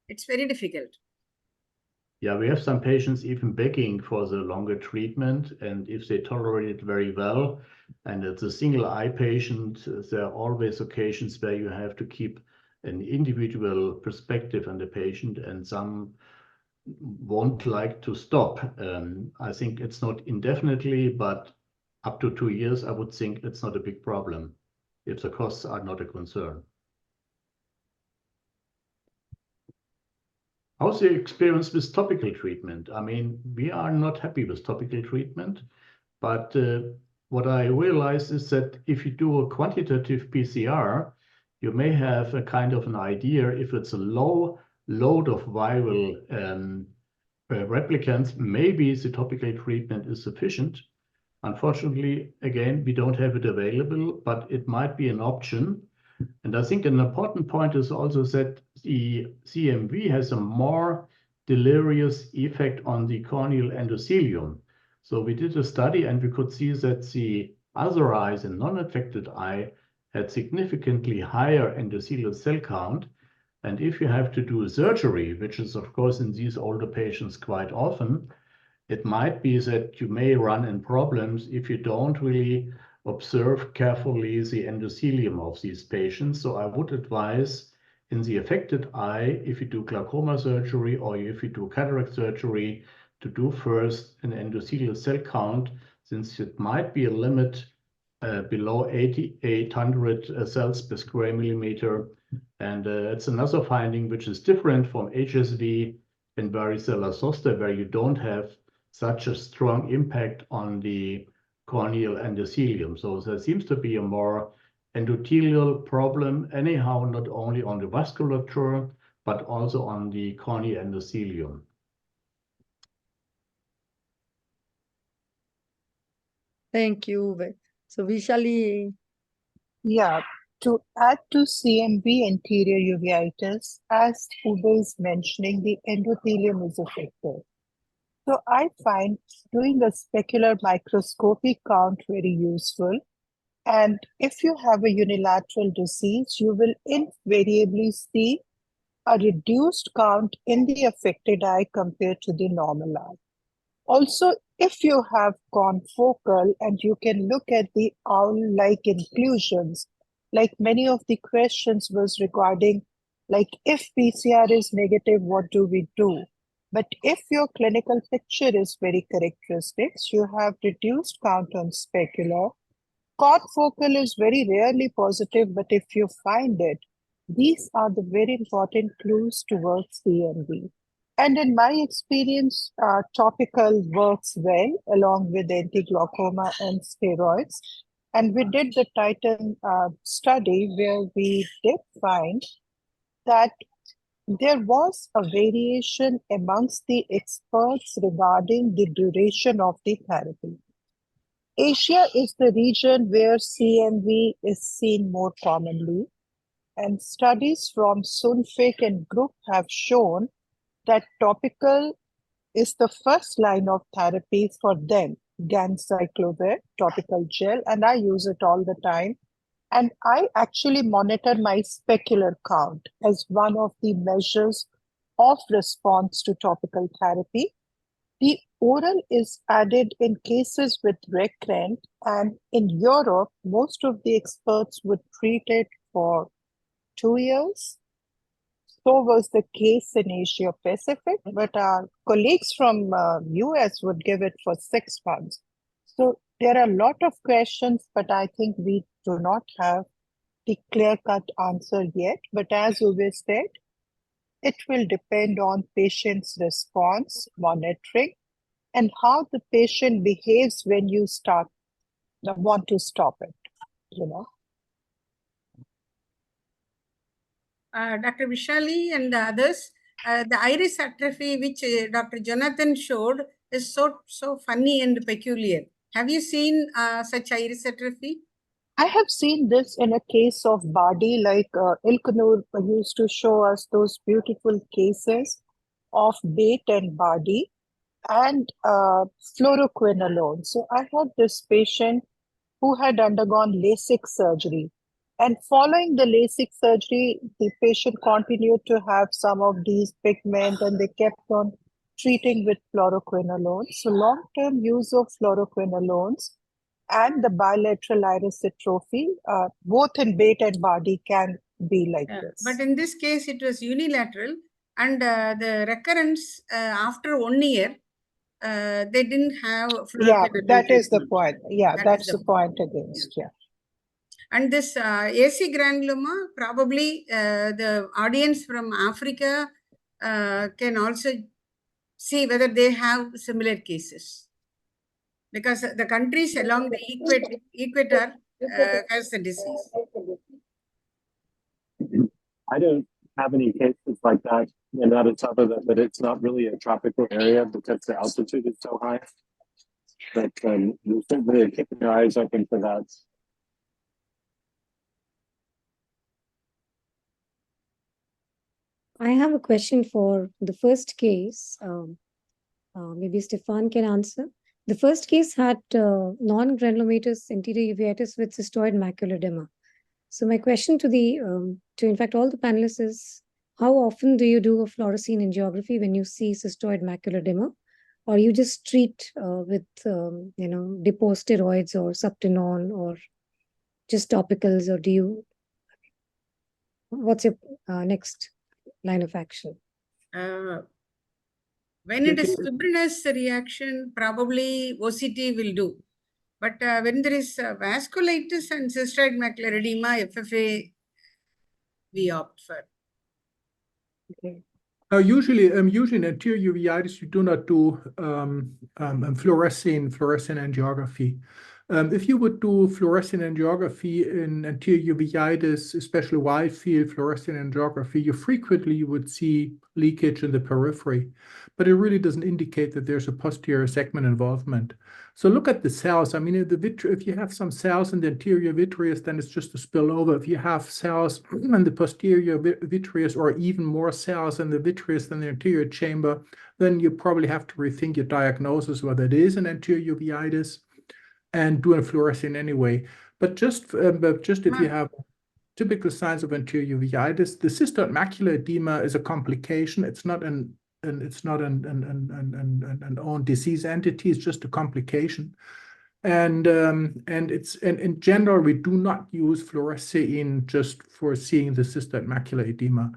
It's very difficult. Yeah, we have some patients even begging for the longer treatment, and if they tolerate it very well, and it's a single eye patient, there are always occasions where you have to keep an individual perspective on the patient, and some won't like to stop. I think it's not indefinitely, but up to 2 years, I would think it's not a big problem if the costs are not a concern. How's the experience with topical treatment? I mean, we are not happy with topical treatment, but what I realize is that if you do a quantitative PCR, you may have a kind of an idea if it's a low load of viral replicants, maybe the topical treatment is sufficient. Unfortunately, again, we don't have it available, but it might be an option. And I think an important point is also that the CMV has a more deleterious effect on the corneal endothelium. So we did a study and we could see that the other eyes and non-affected eye had significantly higher endothelial cell count. And if you have to do surgery, which is of course in these older patients quite often, it might be that you may run in problems if you don't really observe carefully the endothelium of these patients. So I would advise in the affected eye, if you do glaucoma surgery or if you do cataract surgery, to do first an endothelial cell count, since it might be a limit below 800 cells per square millimeter. And it's another finding which is different from HSD and varicella zoster, where you don't have such a strong impact on the corneal endothelium. So there seems to be a more endothelial problem anyhow, not only on the vasculature, but also on the corneal endothelium. Thank you, Uwe. So visually, Yeah, to add to CMV anterior uveitis, as Uwe is mentioning, the endothelium is affected. So I find doing a specular microscopy count very useful. And if you have a unilateral disease, you will invariably see a reduced count in the affected eye compared to the normal eye. Also, if you have confocal and you can look at the owl-like inclusions, like many of the questions was regarding, like if PCR is negative, what do we do? But if your clinical picture is very characteristic, you have reduced count on specular. Confocal is very rarely positive, but if you find it, These are the very important clues towards CMV. And in my experience, topical works well along with anti-glaucoma and steroids. And we did the Titan study where we did find that there was a variation amongst the experts regarding the duration of the therapy. Asia is the region where CMV is seen more commonly, and studies from Sunfik and group have shown that topical is the first line of therapy for them, ganciclovir topical gel, and I use it all the time. And I actually monitor my specular count as one of the measures of response to topical therapy. The oral is added in cases with recurrent, and in Europe, most of the experts would treat it for 2 years. So was the case in Asia Pacific, but our colleagues from US would give it for 6 months. So there are a lot of questions, but I think we do not have the clear-cut answer yet. But as Uwe said, it will depend on patient's response, monitoring, and how the patient behaves when you want to stop it, you know. Dr. Vishali and the others, the iris atrophy which Dr. Jonathan showed is so funny and peculiar. Have you seen such iris atrophy? I have seen this in a case of Badi, like Ilkanur used to show us those beautiful cases of Bate and Badi and fluoroquinolone. So I had this patient who had undergone LASIK surgery. And following the LASIK surgery, the patient continued to have some of these pigment and they kept on treating with fluoroquinolone. So long-term use of fluoroquinolones and the bilateral iris atrophy, both in Bate and Badi, can be like this. But in this case, it was unilateral, and the recurrence after 1 year, they didn't have Yeah, fluoroquinolone that is the treatment. point. Yeah, That that's is the point against. Yeah. And this AC granuloma, probably the audience from Africa can also see whether they have similar cases. Because the countries along the equator has the disease. I don't have any cases like that in Addis Ababa, but it's not really a tropical area because the altitude is so high. But you certainly keep your eyes open for that. I have a question for the first case. Maybe Stefan can answer. The first case had non-granulomatous anterior uveitis with cystoid macular edema. So my question to in fact all the panelists is, how often do you do a fluorescein angiography when you see cystoid macular edema, or you just treat with depot steroids or subtenon or just topicals, or do you? What's your next line of action? When it is fibrinous reaction, probably OCT will do. But when there is vasculitis and cystoid macular edema, FFA, we opt for. Okay. Usually in anterior uveitis, you do not do fluorescein angiography. If you would do fluorescein angiography in anterior uveitis, especially wide field fluorescein angiography, you would see leakage in the periphery, but it really doesn't indicate that there's a posterior segment involvement. So look at the cells. I mean, if you have some cells in the anterior vitreous, then it's just a spillover. If you have cells in the posterior vitreous, or even more cells in the vitreous than the anterior chamber, then you probably have to rethink your diagnosis, whether it is an anterior uveitis, and do a fluorescein anyway. But just if you have typical signs of anterior uveitis, the cystoid macular edema is a complication. It's not an own disease entity. It's just a complication. And in general, we do not use fluorescein just for seeing the cystoid macular edema.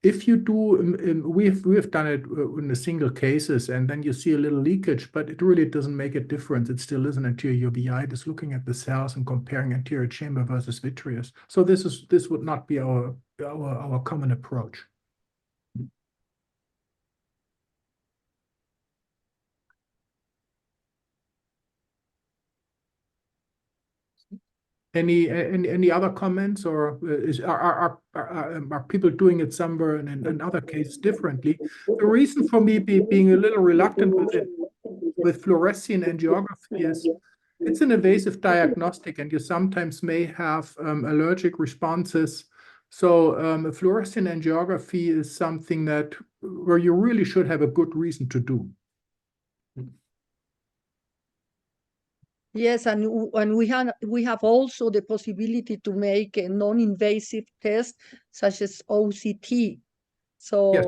if you do, we've done it in the single cases, and then you see a little leakage, but it really doesn't make a difference. It still is an anterior uveitis, looking at the cells and comparing anterior chamber versus vitreous. So this would not be our common approach. Any other comments, or are people doing it somewhere in other cases differently? The reason for me being a little reluctant with fluorescein angiography is it's an invasive diagnostic, and you sometimes may have allergic responses. So fluorescein angiography is something where you really should have a good reason to do. Yes, and we have also the possibility to make a non-invasive test such as OCT. So Yes.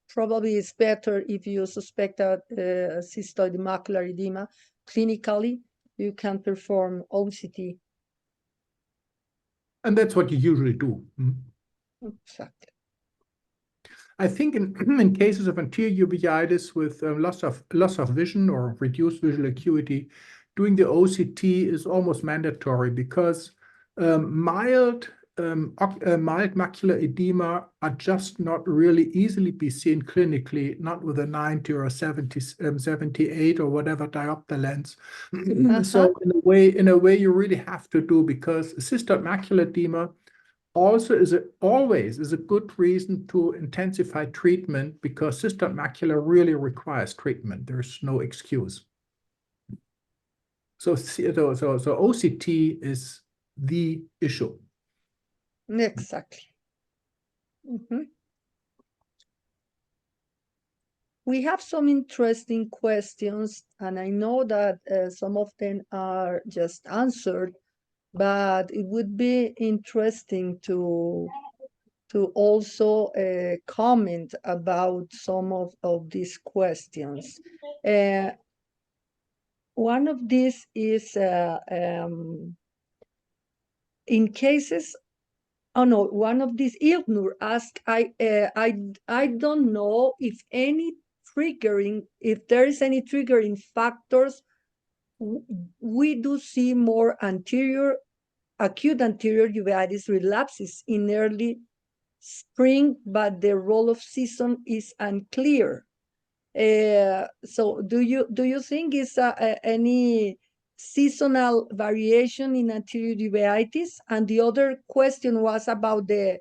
probably it's better if you suspect a cystoid macular edema clinically, you can perform OCT. And that's what you usually do. Exactly. I think in cases of anterior uveitis with loss of vision or reduced visual acuity, doing the OCT is almost mandatory, because mild macular edema are just not really easily be seen clinically, not with a 90 or a 78 or whatever diopter lens. So in a way you really have to do, because cystoid macular edema also always is a good reason to intensify treatment, because cystoid macula really requires treatment. There's no excuse. So OCT is the issue. Exactly. We have some interesting questions, and I know that some of them are just answered, but it would be interesting to also comment about some of these questions. One of these is in cases. Oh no! One of these, Ilknur asked, I don't know if there is any triggering factors. We do see more acute anterior uveitis relapses in early spring, but the role of season is unclear. So do you think is any seasonal variation in anterior uveitis? And the other question was about the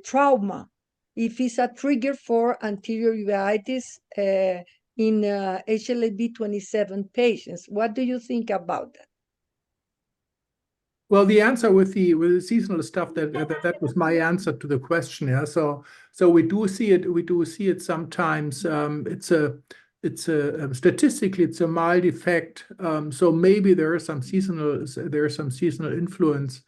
trauma, if it's a trigger for anterior uveitis in HLA-B27 patients. What do you think about that? Well, the answer with the seasonal stuff, that was my answer to the question. Yeah, so we do see it. We do see it sometimes. Statistically it's a mild effect. So maybe there is some seasonal influence.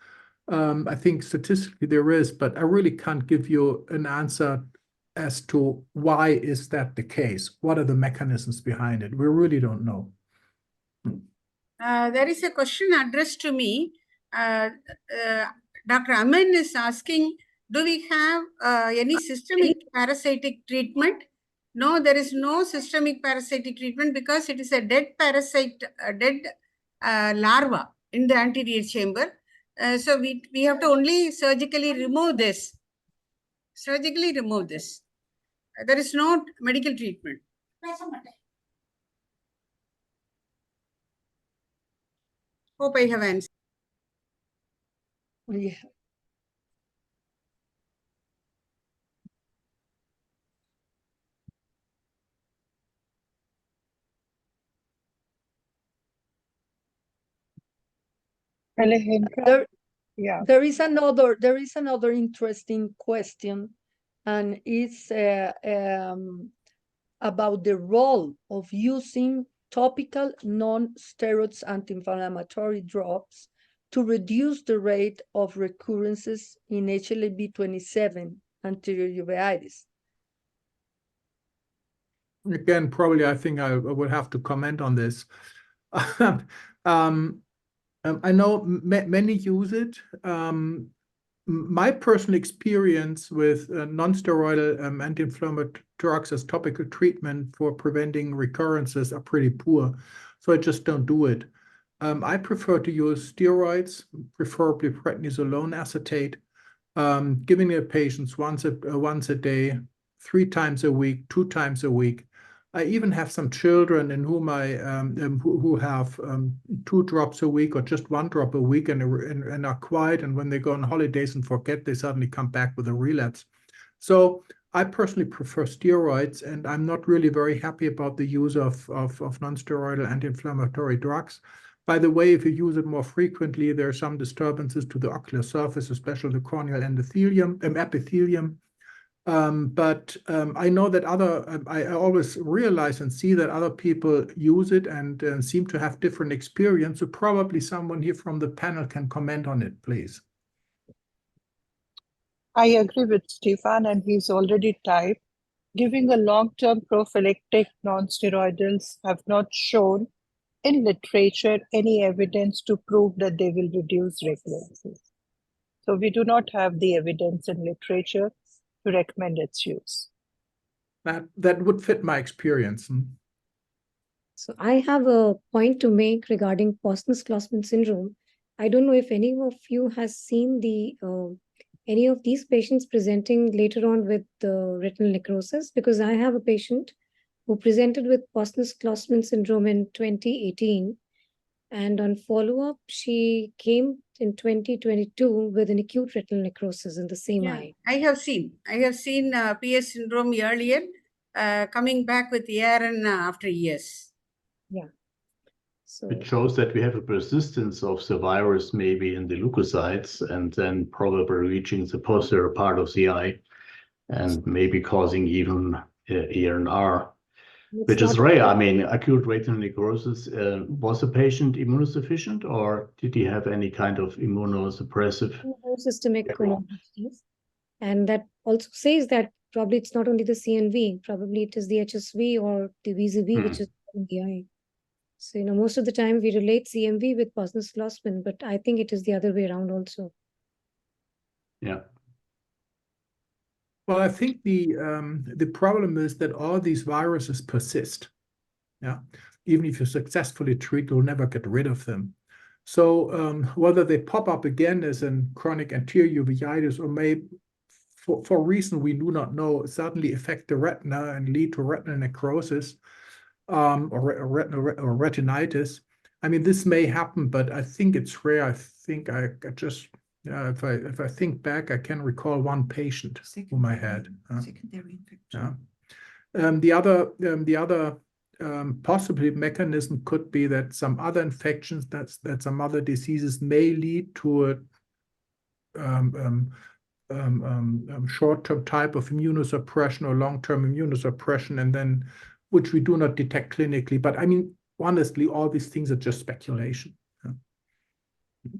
I think statistically there is, but I really can't give you an answer as to why is that the case. What are the mechanisms behind it? We really don't know. There is a question addressed to me. Dr. Amin is asking, do we have any systemic parasitic treatment? No, there is no systemic parasitic treatment, because it is a dead parasite, a dead larva in the anterior chamber. So we have to only surgically remove this. There is no medical treatment. Hope I have answered. Yeah. There is another interesting question, and it's about the role of using topical non-steroids anti-inflammatory drops to reduce the rate of recurrences in HLA-B27 anterior uveitis. Again, probably I think I would have to comment on this. I know many use it. my personal experience with non-steroidal anti-inflammatory drugs as topical treatment for preventing recurrences are pretty poor, so I just don't do it. I prefer to use steroids, preferably prednisolone acetate, giving the patients once a day, 3 times a week, 2 times a week. I even have some children in whom who have 2 drops a week or just 1 drop a week and are quiet, and when they go on holidays and forget, they suddenly come back with a relapse. So I personally prefer steroids, and I'm not really very happy about the use of non-steroidal anti-inflammatory drugs. By the way, if you use it more frequently, there are some disturbances to the ocular surface, especially the corneal epithelium. But I know that I always realize and see that other people use it and seem to have different experience. So probably someone here from the panel can comment on it, please. I agree with Stefan, and he's already typed. Giving a long-term prophylactic non-steroidals have not shown in literature any evidence to prove that they will reduce recurrences. So we do not have the evidence in literature to recommend its use. That would fit my experience. So I have a point to make regarding Postner-Schlossman syndrome. I don't know if any of you has seen any of these patients presenting later on with retinal necrosis, because I have a patient who presented with Postner-Schlossman syndrome in 2018. And on follow-up, she came in 2022 with an acute retinal necrosis in the same eye. I have seen PS syndrome earlier, coming back with ARN after years. Yeah. So it shows that we have a persistence of the virus maybe in the leukocytes and then probably reaching the posterior part of the eye and maybe causing even ARNR, which is rare. I mean, acute retinal necrosis, was the patient immunosufficient or did he have any kind of immunosuppressive? Systemic comorbidities. And that also says that probably it's not only the CNV, probably it is the HSV or the VZV, which is in the eye. So, most of the time we relate CMV with Postner-Schlossman, but I think it is the other way around also. Yeah. Well, I think the problem is that all these viruses persist. Yeah, even if you successfully treat, you'll never get rid of them. So whether they pop up again as in chronic anterior uveitis or may, for a reason we do not know, suddenly affect the retina and lead to retinal necrosis or retinitis. I mean, this may happen, but I think it's rare. I think I just. If I think back, I can recall one patient whom I had. Secondary infection. The other possibly mechanism could be that some other infections, that some other diseases may lead to a short-term type of immunosuppression or long-term immunosuppression, and then which we do not detect clinically. But I mean, honestly, all these things are just speculation.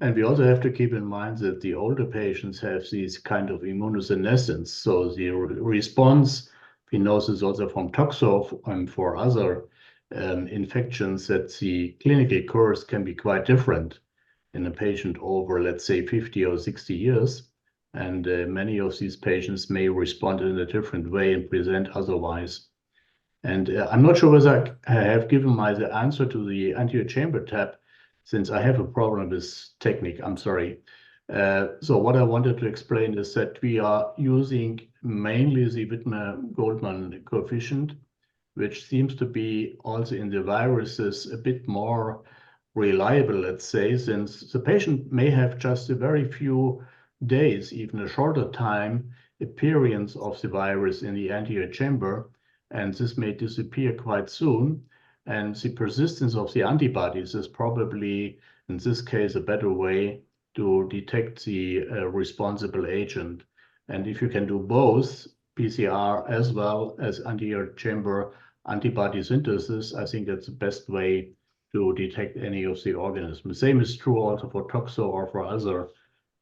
And we also have to keep in mind that the older patients have these kind of immunosenescence. So the response, we know this also from Toxo and for other infections, that the clinical course can be quite different in a patient over, let's say, 50 or 60 years. And many of these patients may respond in a different way and present otherwise. And I'm not sure whether I have given the answer to the anterior chamber tab, since I have a problem with technique, I'm sorry. So what I wanted to explain is that we are using mainly the Whitmer-Goldman coefficient, which seems to be also in the viruses a bit more reliable, let's say, since the patient may have just a very few days, even a shorter time, appearance of the virus in the anterior chamber, and this may disappear quite soon. And the persistence of the antibodies is probably, in this case, a better way to detect the responsible agent. And if you can do both PCR as well as anterior chamber antibody synthesis, I think that's the best way to detect any of the organisms. Same is true also for Toxo or for other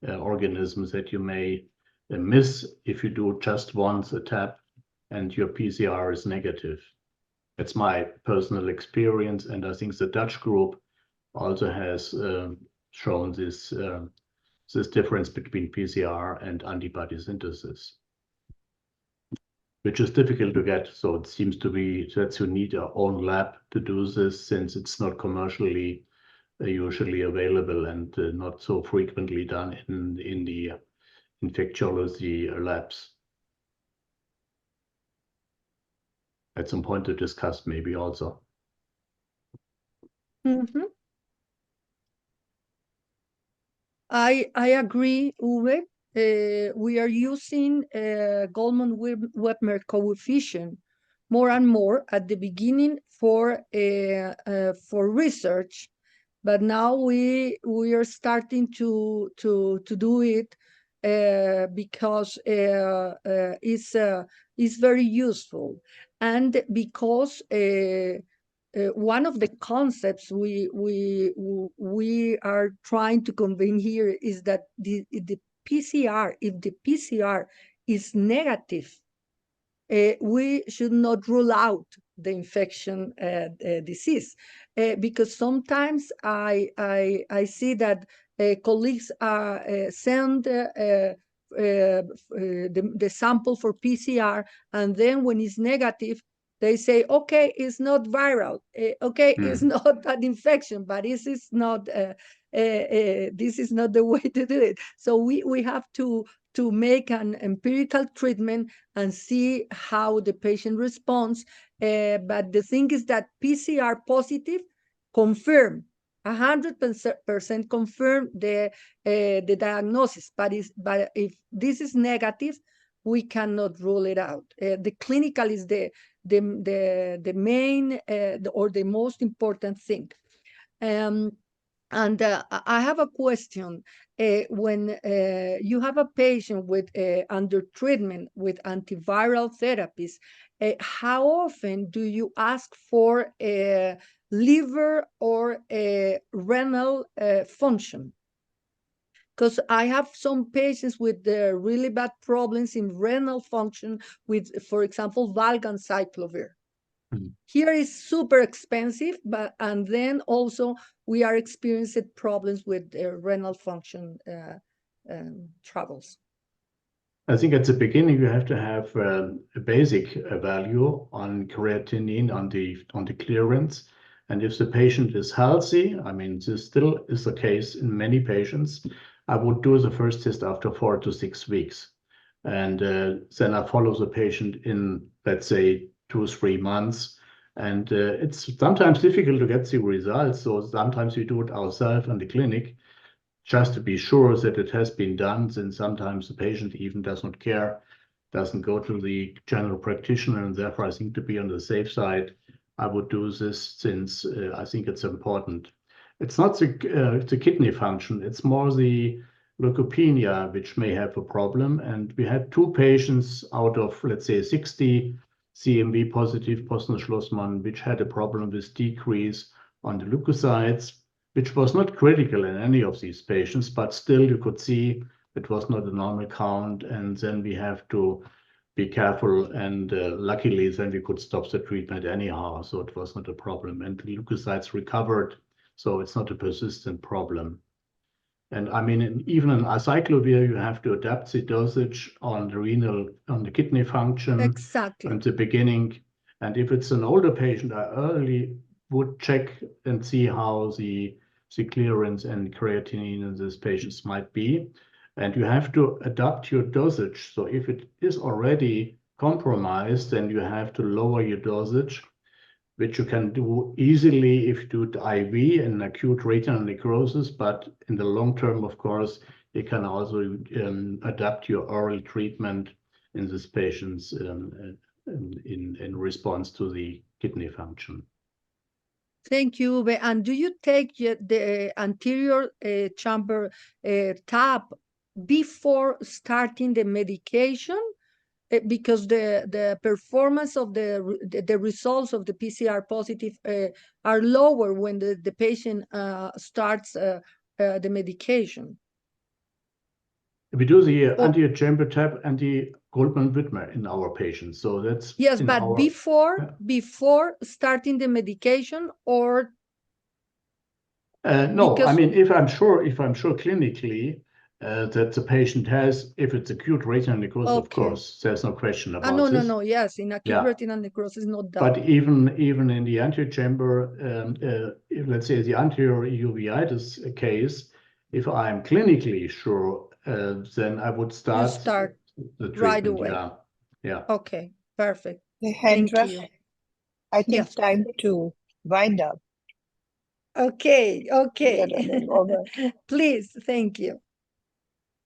organisms that you may miss if you do just once a tap and your PCR is negative. That's my personal experience, and I think the Dutch group also has shown this this difference between PCR and antibody synthesis, which is difficult to get. So it seems to be that you need your own lab to do this, since it's not commercially usually available and not so frequently done in the infectiology labs. That's some point to discuss maybe also. Mhm. I agree, Uwe. We are using Goldman-Webber coefficient more and more at the beginning for research, but now we are starting to do it because it's very useful, and because one of the concepts we are trying to convey here is that the PCR, if the PCR is negative, we should not rule out the infection disease, because sometimes I see that colleagues send the sample for PCR, and then when it's negative, they say, okay, it's not viral, okay, it's not an infection, but this is not the way to do it. So we have to make an empirical treatment and see how the patient responds. But the thing is that PCR positive confirm 100% confirm the diagnosis. But if this is negative, we cannot rule it out. The clinical is the main or the most important thing. And I have a question. When you have a patient with under treatment with antiviral therapies, how often do you ask for a liver or a renal function? Because I have some patients with really bad problems in renal function with, for example, valganciclovir. Here is super expensive, and then also we are experiencing problems with renal function troubles. I think at the beginning you have to have a basic value on creatinine, on the clearance, and if the patient is healthy, I mean this still is the case in many patients, I would do the first test after 4 to 6 weeks, and then I follow the patient in, let's say, 2 or 3 months. And it's sometimes difficult to get the results, so sometimes we do it ourselves in the clinic just to be sure that it has been done. And sometimes the patient even does not care, doesn't go to the general practitioner, and therefore I think to be on the safe side, I would do this, since I think it's important. It's not the kidney function, it's more the leukopenia which may have a problem. And we had 2 patients out of, let's say, 60 CMV positive Boston-Schlossmann, which had a problem with decrease on the leukocytes, which was not critical in any of these patients, but still you could see it was not a normal count. And then we have to be careful, and luckily then we could stop the treatment anyhow, so it was not a problem, and the leukocytes recovered, so it's not a persistent problem. And I mean, even in acyclovir, you have to adapt the dosage on the renal, on the kidney function. Exactly. At the beginning. And if it's an older patient, I early would check and see how the clearance and creatinine in these patients might be. And you have to adapt your dosage. So if it is already compromised, then you have to lower your dosage, which you can do easily if you do it IV in acute retinal necrosis. But in the long term, of course, you can also adapt your oral treatment in these patients in response to the kidney function. Thank you, Uwe. And do you take the anterior chamber tap before starting the medication? Because the performance of the results of the PCR positive are lower when the patient starts the medication. We do the anterior chamber tap and the Goldman-Webber in our patients. So that's yes, but before starting the medication, or no, I mean, if I'm sure clinically that the patient has. If it's acute retinal necrosis, of Okay. course, there's no question about No, this. yes, in acute Yeah. retinal necrosis, no doubt. But even in the anterior chamber, let's say the anterior uveitis case, if I'm clinically sure, then I would start the treatment. right away. Yeah. Okay, perfect. Thank Alejandra, you. I think Yes. time to wind up. Okay, We are okay. running over. Please, thank you.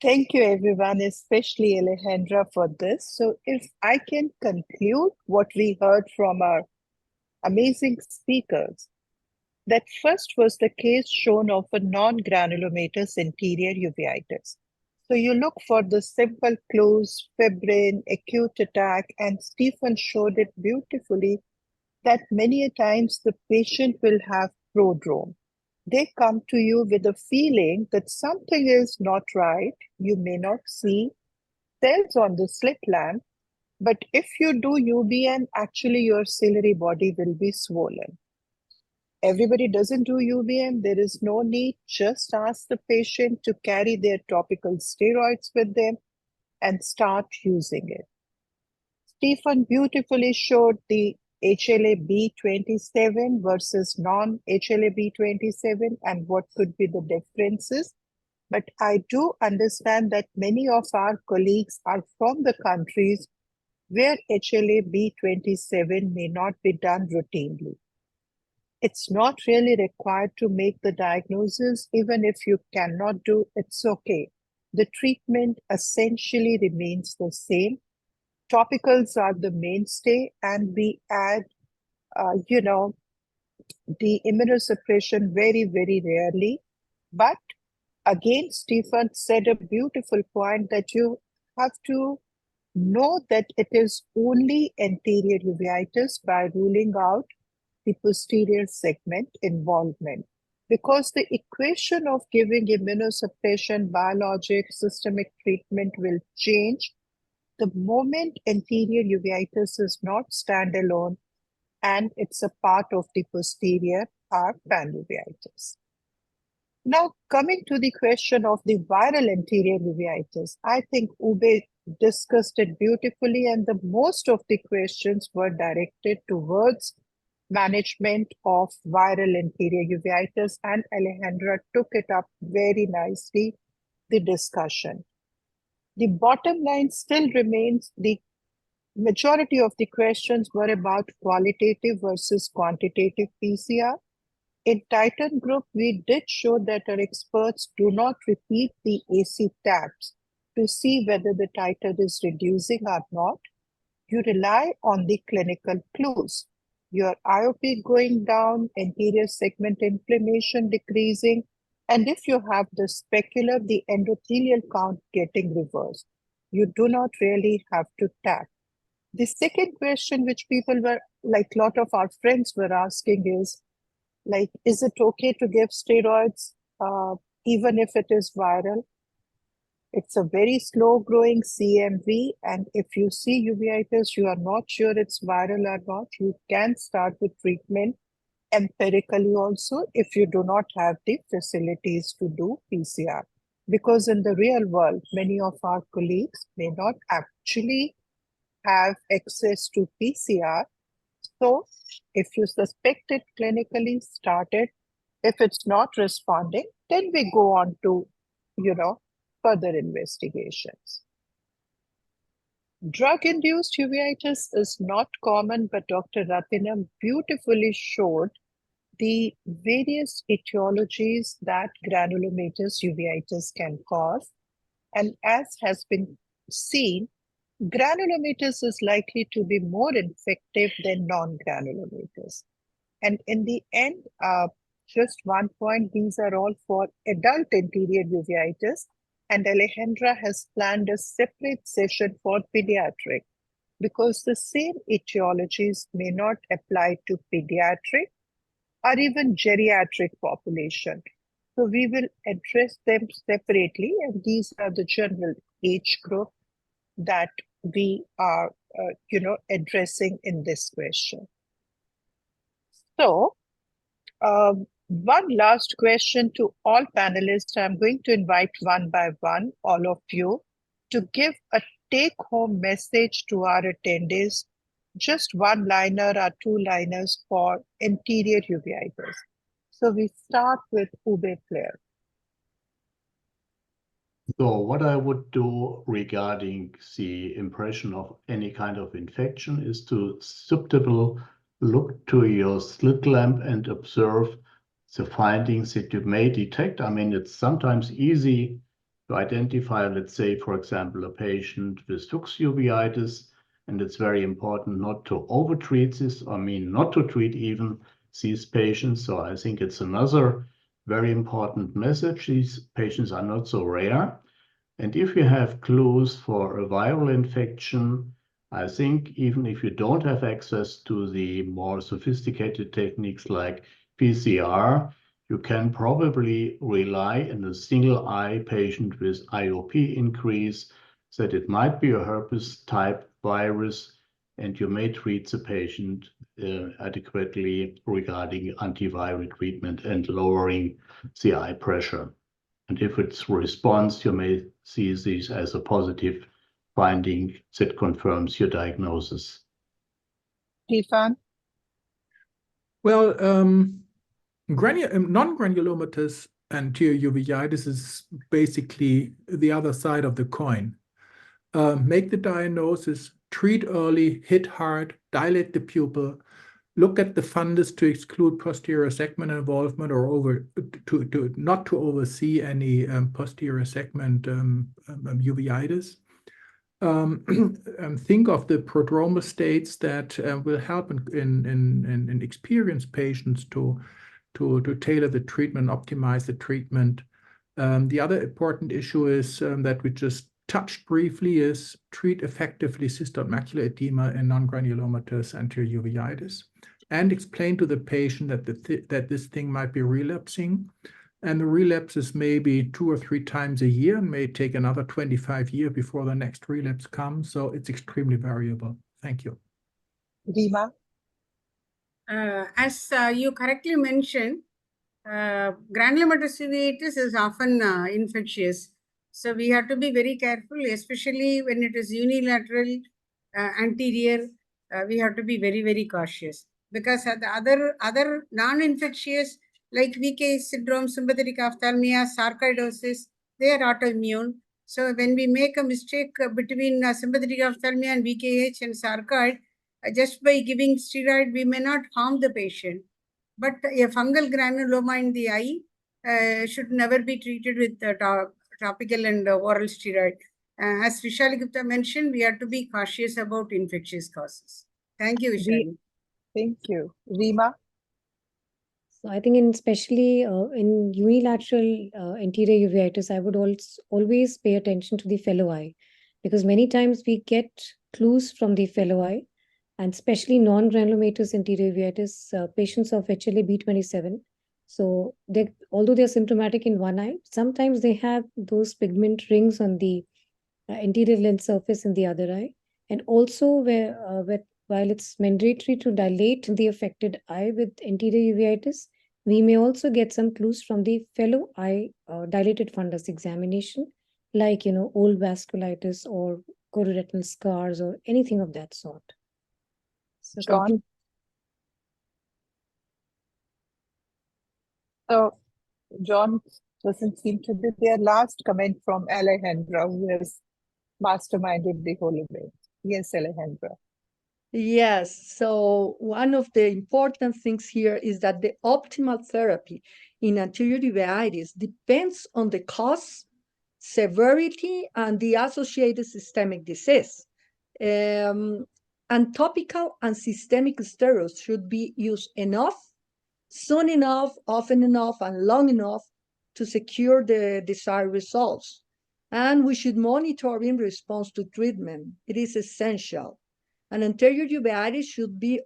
Thank you, everyone, especially Alejandra, for this. So, if I can conclude what we heard from our amazing speakers, that first was the case shown of a non-granulomatous anterior uveitis. So, you look for the simple closed fibrin, acute attack, and Stephen showed it beautifully that many a times the patient will have prodrome. They come to you with a feeling that something is not right. You may not see cells on the slit lamp, but if you do UBM, actually your ciliary body will be swollen. Everybody doesn't do UBM. There is no need. Just ask the patient to carry their topical steroids with them and start using it. Stephen beautifully showed the HLA-B27 versus non-HLA-B27 and what could be the differences. But I do understand that many of our colleagues are from the countries where HLA-B27 may not be done routinely. It's not really required to make the diagnosis. Even if you cannot do, it's okay. The treatment essentially remains the same. Topicals are the mainstay, and we add, the immunosuppression very, very rarely. But again, Stephen said a beautiful point that you have to know that it is only anterior uveitis by ruling out the posterior segment involvement. Because the equation of giving immunosuppression, biologic, systemic treatment will change the moment anterior uveitis is not standalone and it's a part of the posterior or panuveitis. Now, coming to the question of the viral anterior uveitis, I think Ube discussed it beautifully, and the most of the questions were directed towards management of viral anterior uveitis, and Alejandra took it up very nicely, the discussion. The bottom line still remains the majority of the questions were about qualitative versus quantitative PCR. In Titan group, we did show that our experts do not repeat the AC tabs to see whether the titer is reducing or not. You rely on the clinical clues. Your IOP going down, anterior segment inflammation decreasing, and if you have the specular, the endothelial count getting reversed. You do not really have to tap. The second question which people were, like a lot of our friends were asking is, like, is it okay to give steroids even if it is viral? It's a very slow growing CMV, and if you see uveitis, you are not sure it's viral or not, you can start the treatment empirically also if you do not have the facilities to do PCR. Because in the real world, many of our colleagues may not actually have access to PCR. So if you suspect it clinically, start it. If it's not responding, then we go on to, further investigations. Drug-induced uveitis is not common, but Dr. Ratinam beautifully showed the various etiologies that granulomatous uveitis can cause. And as has been seen, granulomatous is likely to be more infective than non-granulomatous. And in the end, just one point, these are all for adult anterior uveitis, and Alejandra has planned a separate session for pediatric because the same etiologies may not apply to pediatric or even geriatric population. So we will address them separately, and these are the general age group that we are, addressing in this question. So One last question to all panelists. I'm going to invite one by one, all of you, to give a take-home message to our attendees, just one-liner or two-liners for anterior uveitis. So we start with Ube Claire. So what I would do regarding the impression of any kind of infection is to subtly look to your slit lamp and observe the findings that you may detect. I mean, it's sometimes easy to identify, let's say, for example, a patient with Fuchs uveitis, and it's very important not to overtreat this, I mean, not to treat even these patients. So I think it's another very important message. These patients are not so rare. And if you have clues for a viral infection, I think even if you don't have access to the more sophisticated techniques like PCR, you can probably rely in a single eye patient with IOP increase that it might be a herpes type virus, and you may treat the patient adequately regarding antiviral treatment and lowering the eye pressure. And if it's response, you may see this as a positive finding that confirms your diagnosis. Stefan? Well, non-granulomatous anterior uveitis is basically the other side of the coin. Make the diagnosis, treat early, hit hard, dilate the pupil, look at the fundus to exclude posterior segment involvement or not to oversee any posterior segment uveitis. Think of the prodromal states that will help in experienced patients to tailor the treatment, optimize the treatment. The other important issue is that we just touched briefly is treat effectively cystoid macular edema and non-granulomatous anterior uveitis, and explain to the patient that this thing might be relapsing, and the relapse is maybe 2 or 3 times a year and may take another 25 years before the next relapse comes. So it's extremely variable. Thank you. Rima? As you correctly mentioned, granulomatous uveitis is often infectious. So we have to be very careful, especially when it is unilateral anterior. We have to be very, very cautious, because the other non-infectious like VK syndrome, sympathetic ophthalmia, sarcoidosis, they are autoimmune. So when we make a mistake between sympathetic ophthalmia and VKH and sarcoid, just by giving steroid, we may not harm the patient. But a fungal granuloma in the eye should never be treated with topical and oral steroid. As Vishali Gupta mentioned, we have to be cautious about infectious causes. Thank you, Vishali. Thank you. Rima? So I think especially in unilateral anterior uveitis, I would always pay attention to the fellow eye, because many times we get clues from the fellow eye, and especially non-granulomatous anterior uveitis, patients of HLA-B27. So although they're symptomatic in one eye, sometimes they have those pigment rings on the anterior lens surface in the other eye. And also while it's mandatory to dilate the affected eye with anterior uveitis, we may also get some clues from the fellow eye dilated fundus examination, like, old vasculitis or chororetinal scars or anything of that sort. So John? So John doesn't seem to be there. Last comment from Alejandra, who has masterminded the whole event. Yes, Alejandra. Yes, so one of the important things here is that the optimal therapy in anterior uveitis depends on the cause, severity, and the associated systemic disease. And topical and systemic steroids should be used enough, soon enough, often enough, and long enough to secure the desired results. And we should monitor in response to treatment. It is essential. And anterior uveitis should be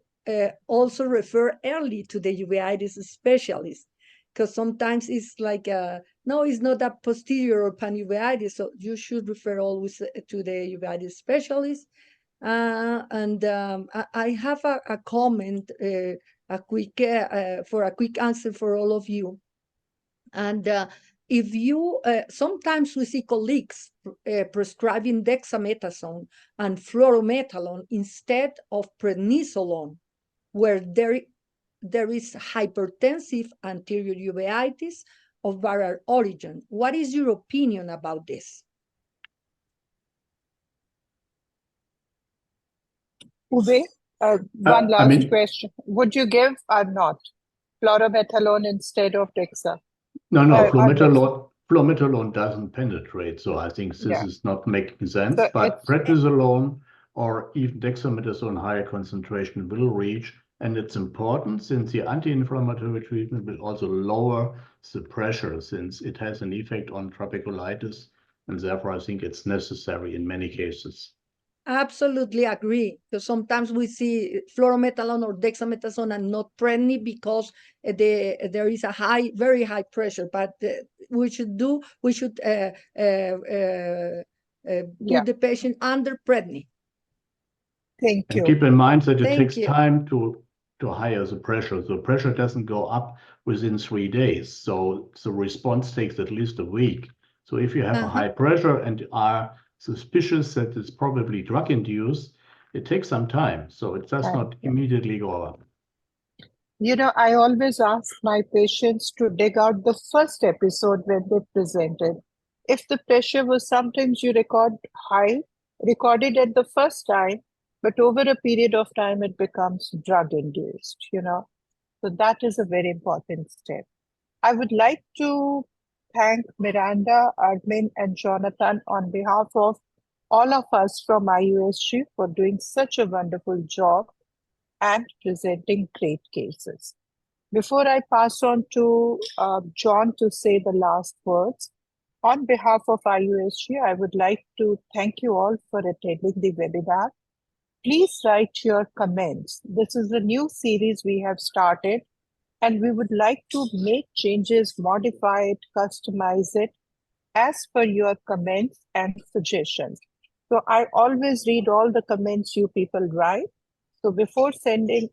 also referred early to the uveitis specialist, because sometimes it's like, no, it's not a posterior or panuveitis, so you should refer always to the uveitis specialist. I have a comment for a quick answer for all of you. And if you, sometimes we see colleagues prescribing dexamethasone and fluoromethalone instead of prednisolone, where there is hypertensive anterior uveitis of viral origin. What is your opinion about this? Uwe, one last question. Would you give or not fluoromethalone instead of dexa? No, fluoromethalone doesn't penetrate, so I think this is not making sense. So but prednisolone or even dexamethasone higher concentration will reach, and it's important since the anti-inflammatory treatment will also lower the pressure since it has an effect on trabeculitis, and therefore I think it's necessary in many cases. Absolutely agree. Because sometimes we see fluoromethalone or dexamethasone and not predni because there is a very high pressure. But we should put the patient under predni. Thank you. And keep in mind that it takes time to higher the pressure. The pressure doesn't go up within 3 days. So the response takes at least a week. So if you have a high pressure and are suspicious that it's probably drug-induced, it takes some time. So it does not immediately go up. You know, I always ask my patients to dig out the first episode when they presented. If the pressure was sometimes you record recorded at the first time, but over a period of time, it becomes drug-induced, you know. So that is a very important step. I would like to thank Miranda, Armin, and Jonathan on behalf of all of us from IUSG for doing such a wonderful job and presenting great cases. Before I pass on to John to say the last words, on behalf of IUSG, I would like to thank you all for attending the webinar. Please write your comments. This is a new series we have started, and we would like to make changes, modify it, customize it as per your comments and suggestions. So I always read all the comments you people write. So before sending,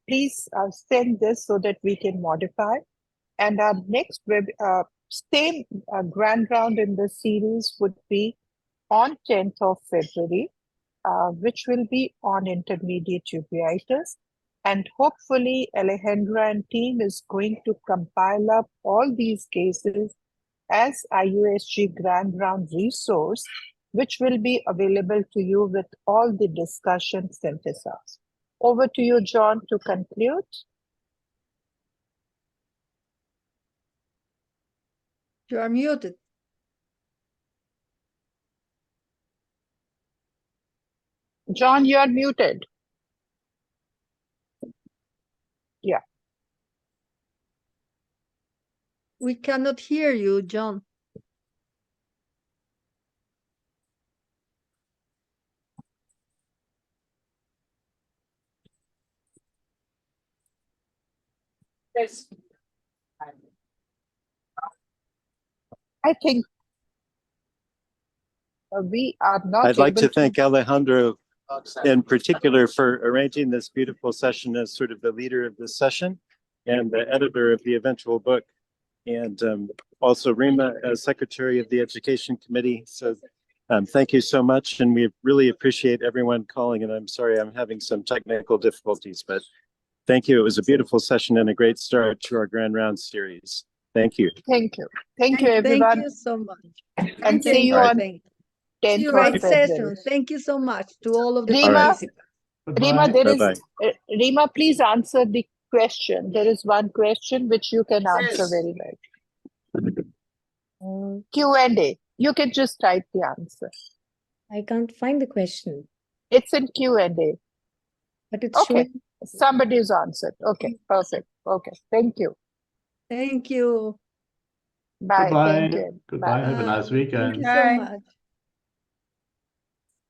please send this so that we can modify. And our next same grand round in the series would be on 10th of February, which will be on intermediate uveitis. And hopefully Alejandra and team is going to compile up all these cases as IUSG Grand Round resource, which will be available to you with all the discussion synthesis. Over to you, John, to conclude. You are muted. John, you are muted. Yeah. We cannot hear you, John. Yes. I think we are not I'd like to thank Alejandro in particular for arranging this beautiful session as sort of the leader of this session and the editor of the eventual book. And also Rima as secretary of the education committee. So thank you so much. And we really appreciate everyone calling. And I'm sorry, I'm having some technical difficulties, but thank you. It was a beautiful session and a great start to our Grand Round series. Thank you. Thank you. Thank you, everyone. Thank you so much. And see you on 10th Great session. Thank you so much to all of the participants. Rima, there is Rima, please answer the question. There is one question which you can answer very well. Q&A. You can just type the answer. I can't find the question. It's in Q&A. But it's showing. Somebody's answered. Okay, perfect. Okay, thank you. Thank you. Bye. Goodbye. Thank you. Goodbye. Bye. Have a nice weekend. Thank you so much.